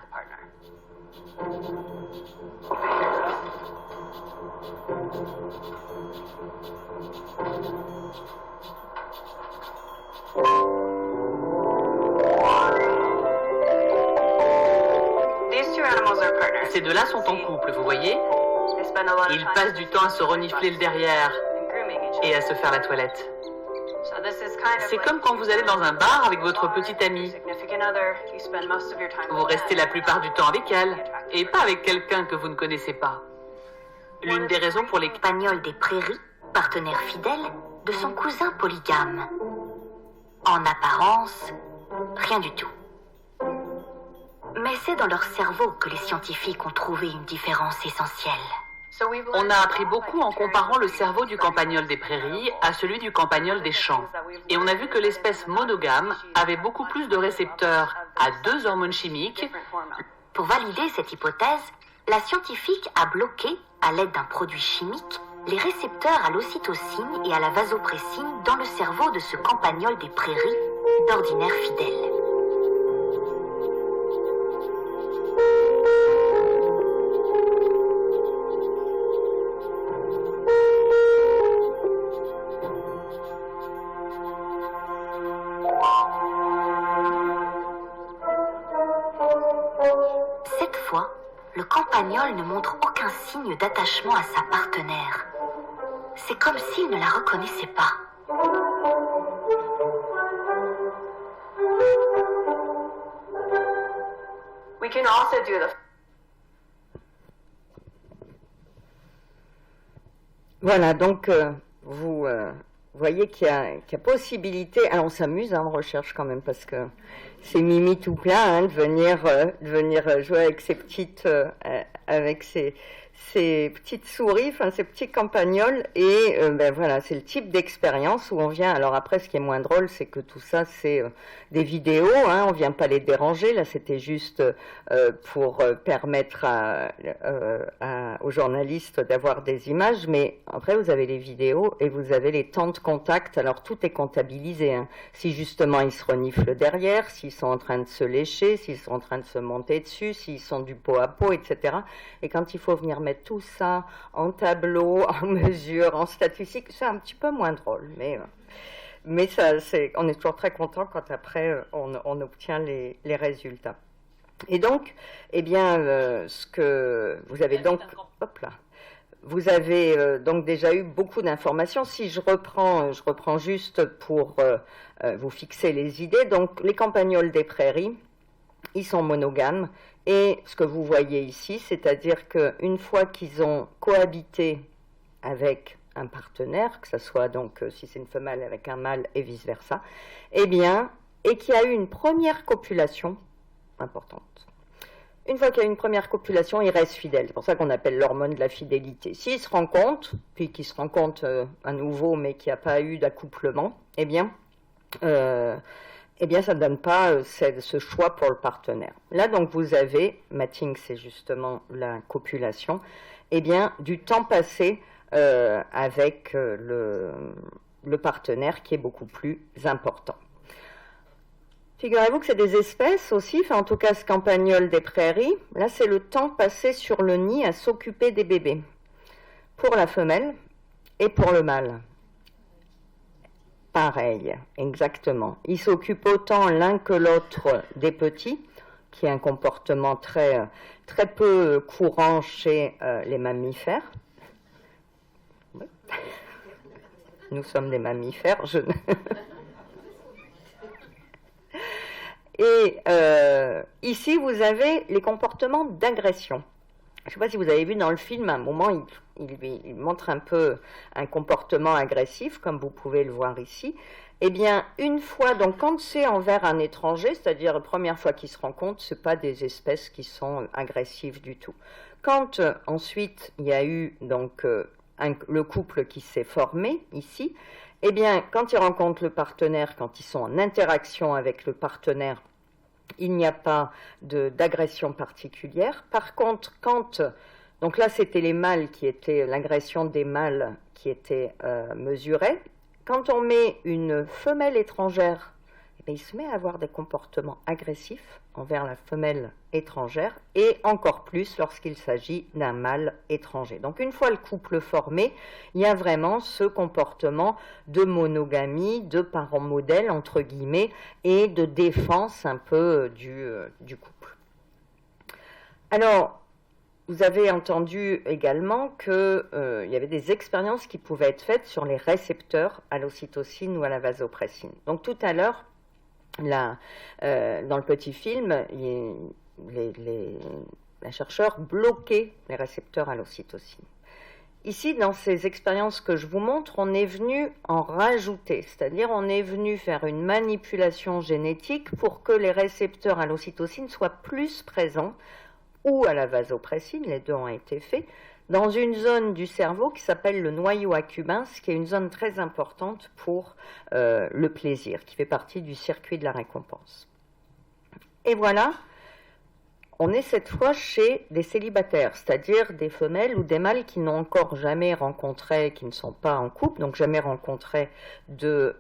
Ces deux-là sont en couple, vous voyez? Ils passent du temps à se renifler le derrière et à se faire la toilette. C'est comme quand vous allez dans un bar avec votre petite amie. Vous restez la plupart du temps avec elle, et pas avec quelqu'un que vous ne connaissez pas. L'une des raisons pour les campagnols des prairies, partenaire fidèle de son cousin polygame. En apparence, rien du tout. Mais c'est dans leur cerveau que les scientifiques ont trouvé une différence essentielle. On a appris beaucoup en comparant le cerveau du campagnol des prairies à celui du campagnol des champs. Et on a vu que l'espèce monogame avait beaucoup plus de récepteurs à 2 hormones chimiques. Pour valider cette hypothèse, la scientifique a bloqué, à l'aide d'un produit chimique, les récepteurs à l'ocytocine et à la vasopressine dans le cerveau de ce campagnol des prairies, d'ordinaire fidèle. Cette fois, le campagnol ne montre aucun signe d'attachement à sa partenaire. C'est comme s'il ne la reconnaissait pas. Voilà, donc vous voyez qu'il y a possibilité, alors on s'amuse en recherche quand même parce que c'est Mimi tout plein de venir jouer avec ses petites souris, enfin ces petits campagnols, et ben voilà, c'est le type d'expérience où on vient. Alors après, ce qui est moins drôle, c'est que tout ça c'est des vidéos, on vient pas les déranger, là c'était juste pour permettre aux journalistes d'avoir des images, mais après vous avez les vidéos et vous avez les temps de contact, alors tout est comptabilisé, si justement ils se reniflent derrière, s'ils sont en train de se lécher, s'ils sont en train de se monter dessus, s'ils sont du pot à pot, etc. Et quand il faut venir mettre tout ça en tableau, en mesure, en statistique, c'est un petit peu moins drôle, mais ça, on est toujours très content quand après on obtient les résultats. Et donc, eh bien, ce que vous avez donc, hop là, vous avez donc déjà eu beaucoup d'informations. Si je reprends juste pour vous fixer les idées. Donc, les campagnols des prairies, ils sont monogames. Et ce que vous voyez ici, c'est-à-dire qu'une fois qu'ils ont cohabité avec un partenaire, que ce soit donc si c'est une femelle avec un mâle et vice-versa, eh bien, et qu'il y a eu une première copulation importante. Une fois qu'il y a une première copulation, ils restent fidèles. C'est pour ça qu'on appelle l'hormone de la fidélité. S'ils se rencontrent, puis qu'ils se rencontrent à nouveau, mais qu'il n'y a pas eu d'accouplement, eh bien, eh bien, ça ne donne pas ce choix pour le partenaire. Là, donc, vous avez, mating, c'est justement la copulation, eh bien, du temps passé avec le partenaire qui est beaucoup plus important. Figurez-vous que c'est des espèces aussi, enfin en tout cas ce campagnol des prairies, là c'est le temps passé sur le nid à s'occuper des bébés, pour la femelle et pour le mâle. Pareil, exactement. Ils s'occupent autant l'un que l'autre des petits, qui est un comportement très peu courant chez les mammifères. Oui. Nous sommes des mammifères, Et ici, vous avez les comportements d'agression. Je ne sais pas si vous avez vu dans le film, à un moment, il montre un peu un comportement agressif, comme vous pouvez le voir ici. Eh bien, une fois, donc quand c'est envers un étranger, c'est-à-dire la première fois qu'ils se rencontrent, ce ne sont pas des espèces qui sont agressives du tout. Quand ensuite, il y a eu donc le couple qui s'est formé ici, eh bien, quand ils rencontrent le partenaire, quand ils sont en interaction avec le partenaire, il n'y a pas d'agression particulière. Par contre, donc là, c'était les mâles qui étaient, l'agression des mâles qui était mesurée. Quand on met une femelle étrangère, eh bien, il se met à avoir des comportements agressifs envers la femelle étrangère et encore plus lorsqu'il s'agit d'un mâle étranger. Donc une fois le couple formé, il y a vraiment ce comportement de monogamie, de parent modèle entre guillemets et de défense un peu du couple. Alors, vous avez entendu également qu'il y avait des expériences qui pouvaient être faites sur les récepteurs à l'ocytocine ou à la vasopressine. Donc tout à l'heure, dans le petit film, les chercheurs bloquaient les récepteurs à l'ocytocine. Ici, dans ces expériences que je vous montre, on est venu en rajouter, c'est-à-dire on est venu faire une manipulation génétique pour que les récepteurs à l'ocytocine soient plus présents, ou à la vasopressine, les deux ont été faits, dans une zone du cerveau qui s'appelle le noyau accumbens, qui est une zone très importante pour le plaisir, qui fait partie du circuit de la récompense. Et voilà, on est cette fois chez des célibataires, c'est-à-dire des femelles ou des mâles qui n'ont encore jamais rencontré, qui ne sont pas en couple, donc jamais rencontré de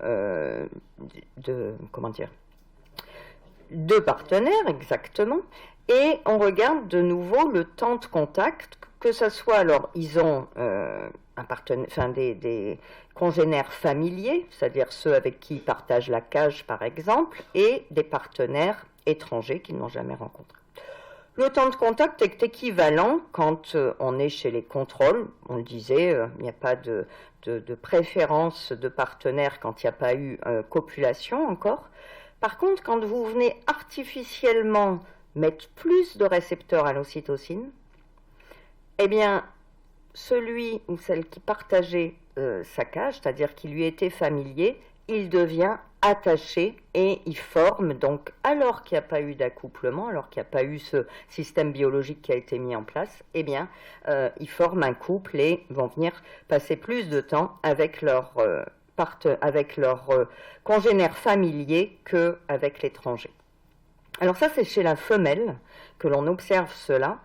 partenaires, exactement. Et on regarde de nouveau le temps de contact, que ce soit, alors ils ont des congénères familiers, c'est-à-dire ceux avec qui ils partagent la cage par exemple, et des partenaires étrangers qu'ils n'ont jamais rencontrés. Le temps de contact est équivalent quand on est chez les contrôles, on le disait, il n'y a pas de préférence de partenaire quand il n'y a pas eu copulation encore. Par contre, quand vous venez artificiellement mettre plus de récepteurs à l'ocytocine, eh bien, celui ou celle qui partageait sa cage, c'est-à-dire qui lui était familier, il devient attaché et il forme, donc alors qu'il n'y a pas eu d'accouplement, alors qu'il n'y a pas eu ce système biologique qui a été mis en place, eh bien, ils forment un couple et vont venir passer plus de temps avec leur congénère familier qu'avec l'étranger. Alors ça, c'est chez la femelle que l'on observe cela,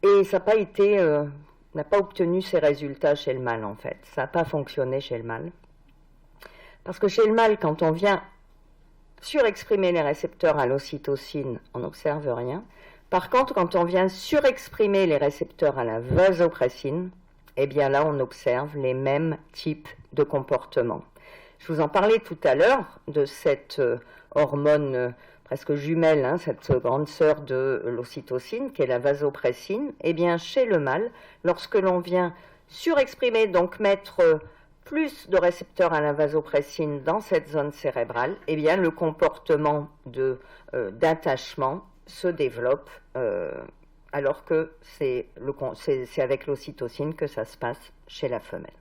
et ça n'a pas obtenu ces résultats chez le mâle en fait. Ça n'a pas fonctionné chez le mâle. Parce que chez le mâle, quand on vient surexprimer les récepteurs à l'ocytocine, on n'observe rien. Par contre, quand on vient surexprimer les récepteurs à la vasopressine, eh bien là, on observe les mêmes types de comportements. Je vous en parlais tout à l'heure de cette hormone presque jumelle, cette grande sœur de l'ocytocine, qui est la vasopressine. Eh bien, chez le mâle, lorsque l'on vient surexprimer, donc mettre plus de récepteurs à la vasopressine dans cette zone cérébrale, eh bien, le comportement d'attachement se développe, alors que c'est avec l'ocytocine que ça se passe chez la femelle.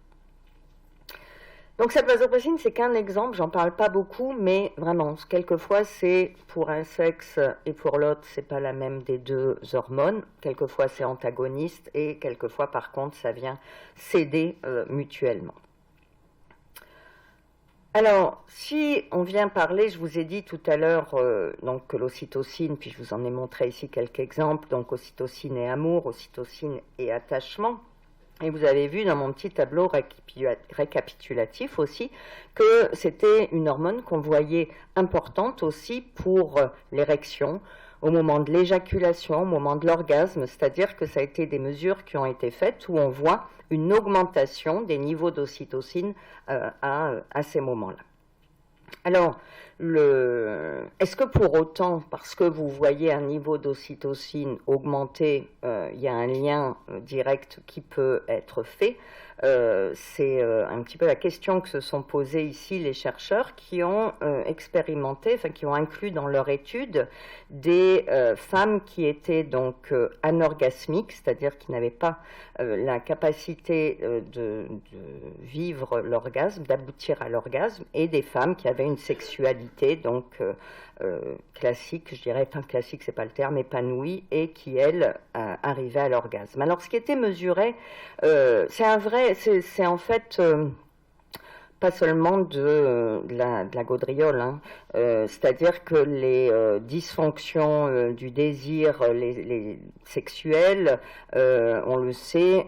Donc cette vasopressine, c'est qu'un exemple, j'en parle pas beaucoup, mais vraiment, quelquefois c'est pour un sexe et pour l'autre, c'est pas la même des deux hormones, quelquefois c'est antagoniste et quelquefois par contre ça vient s'aider mutuellement. Alors, si on vient parler, je vous ai dit tout à l'heure donc que l'ocytocine, puis je vous en ai montré ici quelques exemples, donc ocytocine et amour, ocytocine et attachement. Et vous avez vu dans mon petit tableau récapitulatif aussi que c'était une hormone qu'on voyait importante aussi pour l'érection, au moment de l'éjaculation, au moment de l'orgasme, c'est-à-dire que ça a été des mesures qui ont été faites où on voit une augmentation des niveaux d'ocytocine à ces moments-là. Alors, est-ce que pour autant, parce que vous voyez un niveau d'ocytocine augmenté, il y a un lien direct qui peut être fait? C'est un petit peu la question que se sont posées ici les chercheurs qui ont expérimenté, enfin qui ont inclus dans leur étude des femmes qui étaient donc anorgasmiques, c'est-à-dire qui n'avaient pas la capacité de vivre l'orgasme, d'aboutir à l'orgasme, et des femmes qui avaient une sexualité donc classique, je dirais, enfin classique c'est pas le terme, épanouie, et qui elles arrivaient à l'orgasme. Alors ce qui était mesuré, c'est en fait pas seulement de la gaudriole, hein. C'est-à-dire que les dysfonctions du désir les sexuelles, on le sait,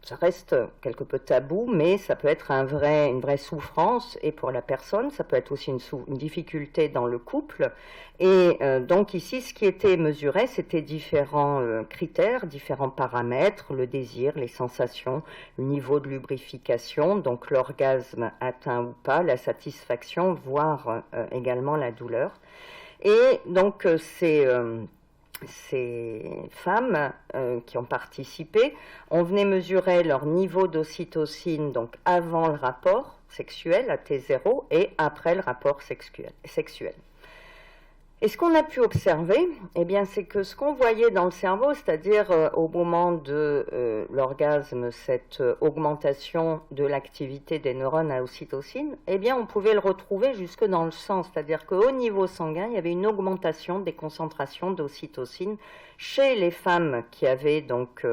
ça reste quelque peu tabou, mais ça peut être une vraie souffrance, et pour la personne, ça peut être aussi une difficulté dans le couple. Et donc ici, ce qui était mesuré, c'était différents critères, différents paramètres, le désir, les sensations, le niveau de lubrification, donc l'orgasme atteint ou pas, la satisfaction, voire également la douleur. Et donc ces femmes qui ont participé, on venait mesurer leur niveau d'ocytocine donc avant le rapport sexuel à T0 et après le rapport sexuel. Et ce qu'on a pu observer, eh bien, c'est que ce qu'on voyait dans le cerveau, c'est-à-dire au moment de l'orgasme, cette augmentation de l'activité des neurones à l'ocytocine, eh bien, on pouvait le retrouver jusque dans le sang, c'est-à-dire qu'au niveau sanguin, il y avait une augmentation des concentrations d'ocytocine chez les femmes qui avaient donc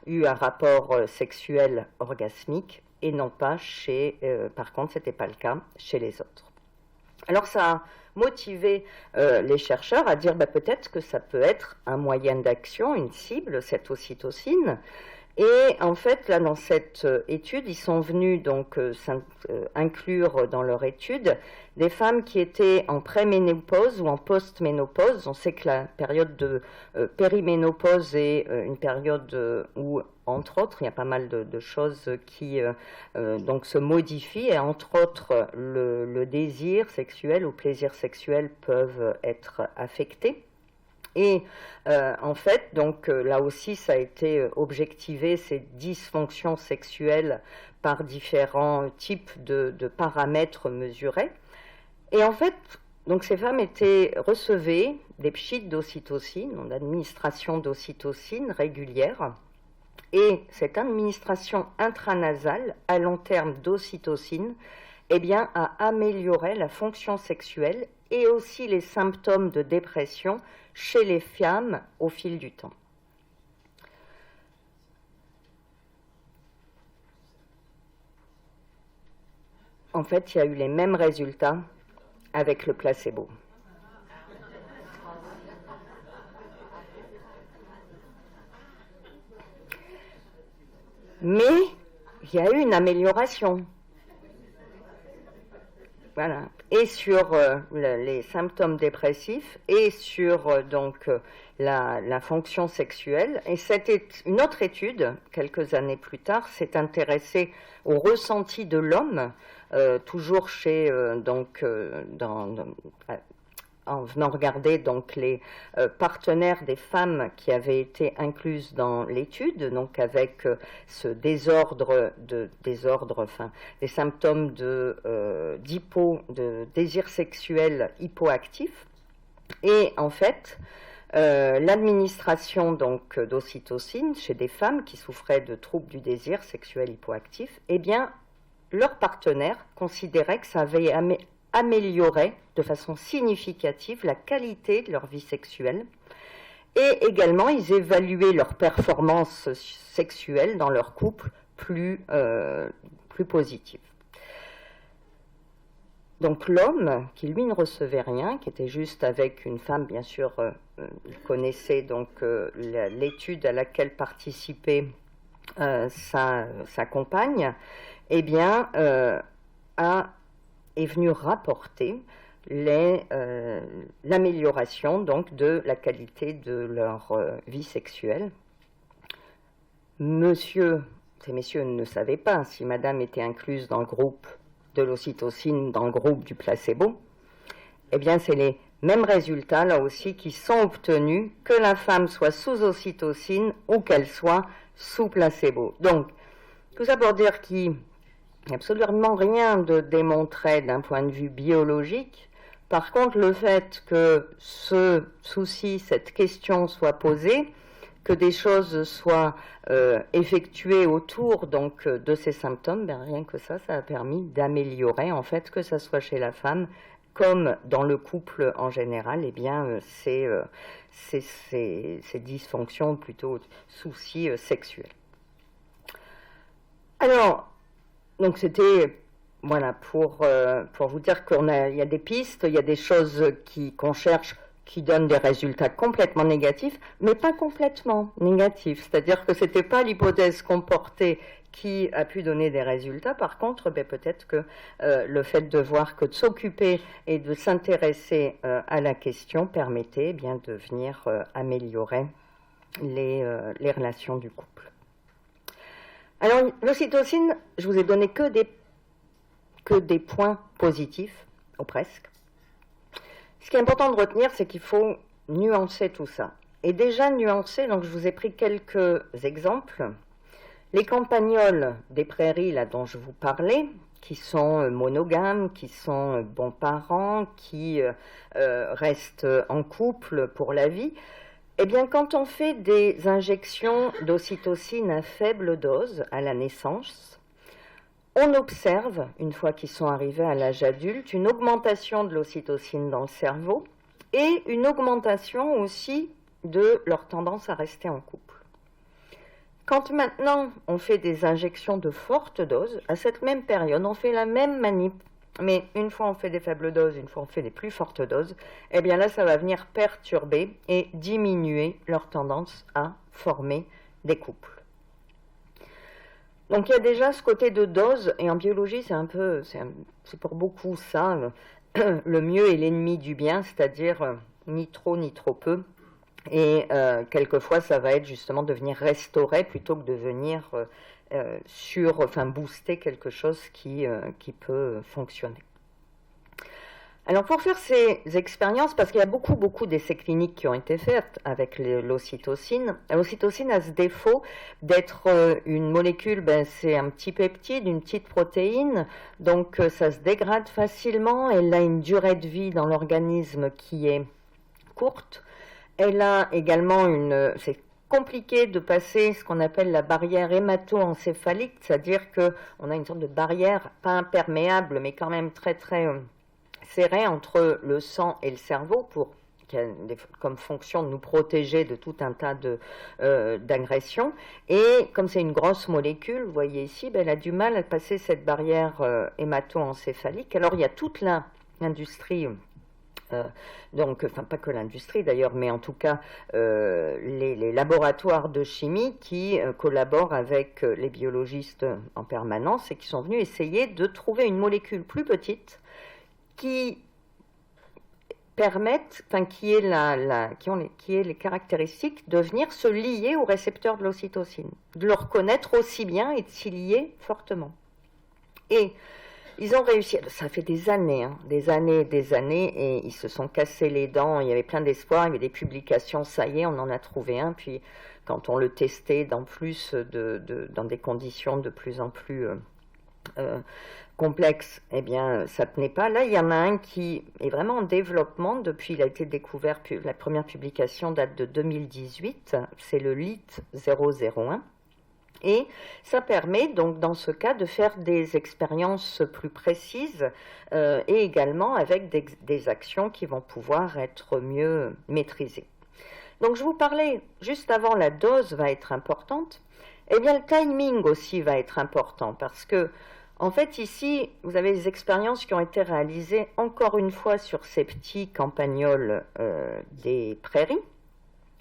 eu un rapport sexuel orgasmique, et non pas par contre, c'était pas le cas chez les autres. Alors ça a motivé les chercheurs à dire peut-être que ça peut être un moyen d'action, une cible, cette ocytocine. Et en fait, là, dans cette étude, ils sont venus donc inclure dans leur étude des femmes qui étaient en préménopause ou en post-ménopause. On sait que la période de périménopause est une période où, entre autres, il y a pas mal de choses qui donc se modifient, et entre autres, le désir sexuel ou plaisir sexuel peuvent être affectés. Et en fait, donc là aussi, ça a été objectivé, ces dysfonctions sexuelles par différents types de paramètres mesurés. Et en fait, donc ces femmes recevaient des pchites d'ocytocine, une administration d'ocytocine régulière. Et cette administration intranasale à long terme d'ocytocine, eh bien, a amélioré la fonction sexuelle et aussi les symptômes de dépression chez les femmes au fil du temps. En fait, il y a eu les mêmes résultats avec le placebo. Mais il y a eu une amélioration. Voilà. Et sur les symptômes dépressifs et sur donc la fonction sexuelle. Et une autre étude, quelques années plus tard, s'est intéressée au ressenti de l'homme, toujours chez en venant regarder donc les partenaires des femmes qui avaient été incluses dans l'étude, donc avec ce des symptômes de désir sexuel hypoactif. Et en fait, l'administration donc d'ocytocine chez des femmes qui souffraient de troubles du désir sexuel hypoactif, eh bien, leurs partenaires considéraient que ça avait amélioré de façon significative la qualité de leur vie sexuelle, et également ils évaluaient leur performance sexuelle dans leur couple plus positive. Donc l'homme, qui lui ne recevait rien, qui était juste avec une femme, bien sûr, il connaissait donc l'étude à laquelle participait sa compagne, eh bien, est venu rapporter l'amélioration donc de la qualité de leur vie sexuelle. Ces messieurs ne savaient pas si madame était incluse dans le groupe de l'ocytocine, dans le groupe du placebo. Eh bien, c'est les mêmes résultats là aussi qui sont obtenus, que la femme soit sous ocytocine ou qu'elle soit sous placebo. Donc, tout ça pour dire qu'il n'y a absolument rien de démontré d'un point de vue biologique. Par contre, le fait que ce souci, cette question soit posée, que des choses soient effectuées autour donc de ces symptômes, ben rien que ça a permis d'améliorer, en fait, que ça soit chez la femme comme dans le couple en général, eh bien, ces dysfonctions, plutôt soucis sexuels. Alors, donc c'était, voilà, pour vous dire qu'il y a des pistes, il y a des choses qu'on cherche qui donnent des résultats complètement négatifs, mais pas complètement négatifs. C'est-à-dire que ce n'était pas l'hypothèse qu'on portait qui a pu donner des résultats. Par contre, peut-être que le fait de voir que de s'occuper et de s'intéresser à la question permettait de venir améliorer les relations du couple. Alors, l'ocytocine, je vous ai donné que des points positifs, ou presque. Ce qui est important de retenir, c'est qu'il faut nuancer tout ça. Et déjà nuancer, donc je vous ai pris quelques exemples. Les campagnols des prairies, là, dont je vous parlais, qui sont monogames, qui sont bons parents, qui restent en couple pour la vie, eh bien, quand on fait des injections d'ocytocine à faible dose à la naissance, on observe, une fois qu'ils sont arrivés à l'âge adulte, une augmentation de l'ocytocine dans le cerveau et une augmentation aussi de leur tendance à rester en couple. Quand maintenant on fait des injections de forte dose, à cette même période, on fait la même manip, mais une fois on fait des faibles doses, une fois on fait des plus fortes doses, eh bien là ça va venir perturber et diminuer leur tendance à former des couples. Donc il y a déjà ce côté de dose, et en biologie c'est pour beaucoup ça, le mieux est l'ennemi du bien, c'est-à-dire ni trop ni trop peu, et quelquefois ça va être justement de venir restaurer plutôt que de venir booster quelque chose qui peut fonctionner. Alors pour faire ces expériences, parce qu'il y a beaucoup d'essais cliniques qui ont été faits avec l'ocytocine, l'ocytocine a ce défaut d'être une molécule, c'est un petit peptide, une petite protéine, donc ça se dégrade facilement, elle a une durée de vie dans l'organisme qui est courte, elle a également c'est compliqué de passer ce qu'on appelle la barrière hémato-encéphalique, c'est-à-dire qu'on a une sorte de barrière, pas imperméable, mais quand même très serré entre le sang et le cerveau qui a comme fonction de nous protéger de tout un tas d'agressions. Et comme c'est une grosse molécule, vous voyez ici, elle a du mal à passer cette barrière hémato-encéphalique. Alors il y a toute l'industrie, pas que l'industrie d'ailleurs, mais en tout cas les laboratoires de chimie qui collaborent avec les biologistes en permanence et qui sont venus essayer de trouver une molécule plus petite qui permettent, qui ait les caractéristiques de venir se lier au récepteur de l'ocytocine, de le reconnaître aussi bien et de s'y lier fortement. Et ils ont réussi, ça fait des années, et ils se sont cassés les dents, il y avait plein d'espoir, il y avait des publications, ça y est, on en a trouvé un, puis quand on le testait dans des conditions de plus en plus complexe, eh bien, ça tenait pas. Là, il y en a un qui est vraiment en développement depuis, il a été découvert, la première publication date de 2018, c'est le LIT 001, et ça permet donc dans ce cas de faire des expériences plus précises et également avec des actions qui vont pouvoir être mieux maîtrisées. Donc je vous parlais juste avant, la dose va être importante, eh bien le timing aussi va être important parce que En fait, ici, vous avez des expériences qui ont été réalisées encore une fois sur ces petits campagnols des prairies.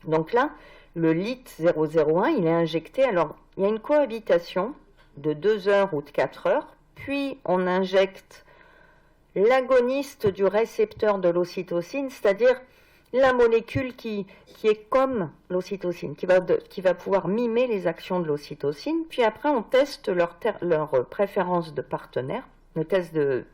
Donc là, le LIT 001, il est injecté. Alors, il y a une cohabitation de 2 heures ou de 4 heures, puis on injecte l'agoniste du récepteur de l'ocytocine, c'est-à-dire la molécule qui est comme l'ocytocine, qui va pouvoir mimer les actions de l'ocytocine. Puis après, on teste leur préférence de partenaire, le test de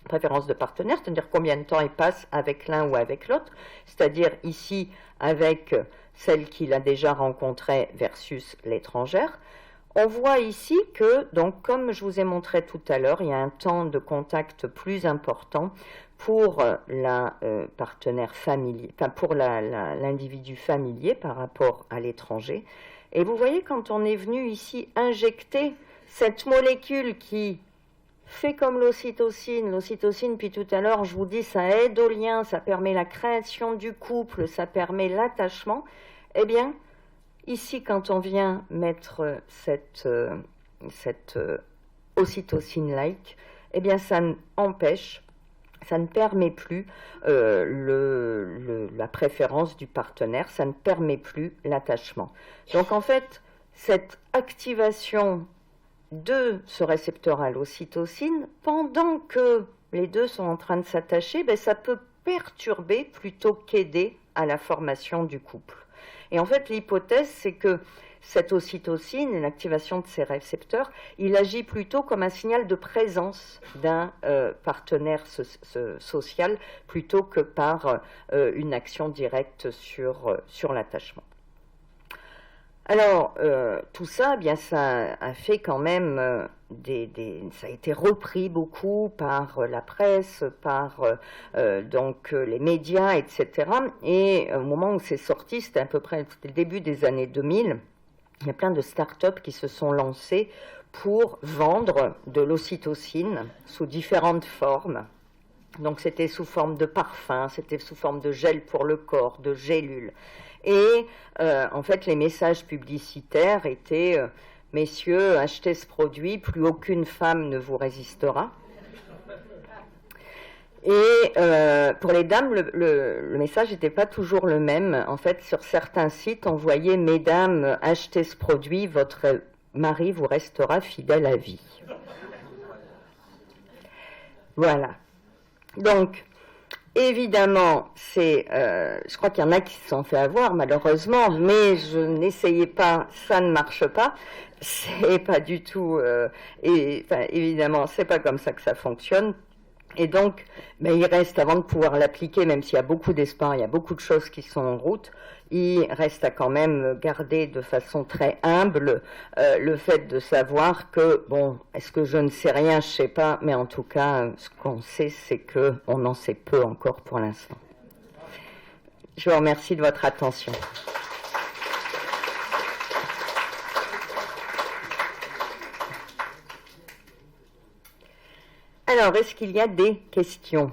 préférence de partenaire, c'est-à-dire combien de temps ils passent avec l'un ou avec l'autre, c'est-à-dire ici avec celle qu'il a déjà rencontrée versus l'étrangère. On voit ici que, donc, comme je vous ai montré tout à l'heure, il y a un temps de contact plus important pour la partenaire familier, enfin pour l'individu familier par rapport à l'étranger. Et vous voyez, quand on est venu ici injecter cette molécule qui fait comme l'ocytocine, puis tout à l'heure, je vous dis, ça aide au lien, ça permet la création du couple, ça permet l'attachement, eh bien, ici, quand on vient mettre cette ocytocine-like, eh bien, ça empêche, ça ne permet plus la préférence du partenaire, ça ne permet plus l'attachement. Donc, en fait, cette activation de ce récepteur à l'ocytocine, pendant que les deux sont en train de s'attacher, ben, ça peut perturber plutôt qu'aider à la formation du couple. Et en fait, l'hypothèse, c'est que cette ocytocine, l'activation de ces récepteurs, il agit plutôt comme un signal de présence d'un partenaire social plutôt que par une action directe sur l'attachement. Alors, tout ça, eh bien, ça a fait quand même ça a été repris beaucoup par la presse, par donc les médias, etc. Et au moment où c'est sorti, c'était à peu près le début des années 2000, il y a plein de start-up qui se sont lancées pour vendre de l'ocytocine sous différentes formes. Donc c'était sous forme de parfum, c'était sous forme de gel pour le corps, de gélules. Et en fait, les messages publicitaires étaient « Messieurs, achetez ce produit, plus aucune femme ne vous résistera ». Et pour les dames, le message n'était pas toujours le même. En fait, sur certains sites, on voyait « Mesdames, achetez ce produit, votre mari vous restera fidèle à vie ». Voilà. Donc, évidemment, je crois qu'il y en a qui se sont fait avoir, malheureusement, mais je n'essayais pas, ça ne marche pas. C'est pas du tout... évidemment, c'est pas comme ça que ça fonctionne. Et donc, il reste, avant de pouvoir l'appliquer, même s'il y a beaucoup d'espoir, il y a beaucoup de choses qui sont en route, il reste à quand même garder de façon très humble le fait de savoir que, bon, est-ce que je ne sais rien, je ne sais pas, mais en tout cas, ce qu'on sait, c'est qu'on en sait peu encore pour l'instant. Je vous remercie de votre attention. Alors, est-ce qu'il y a des questions ?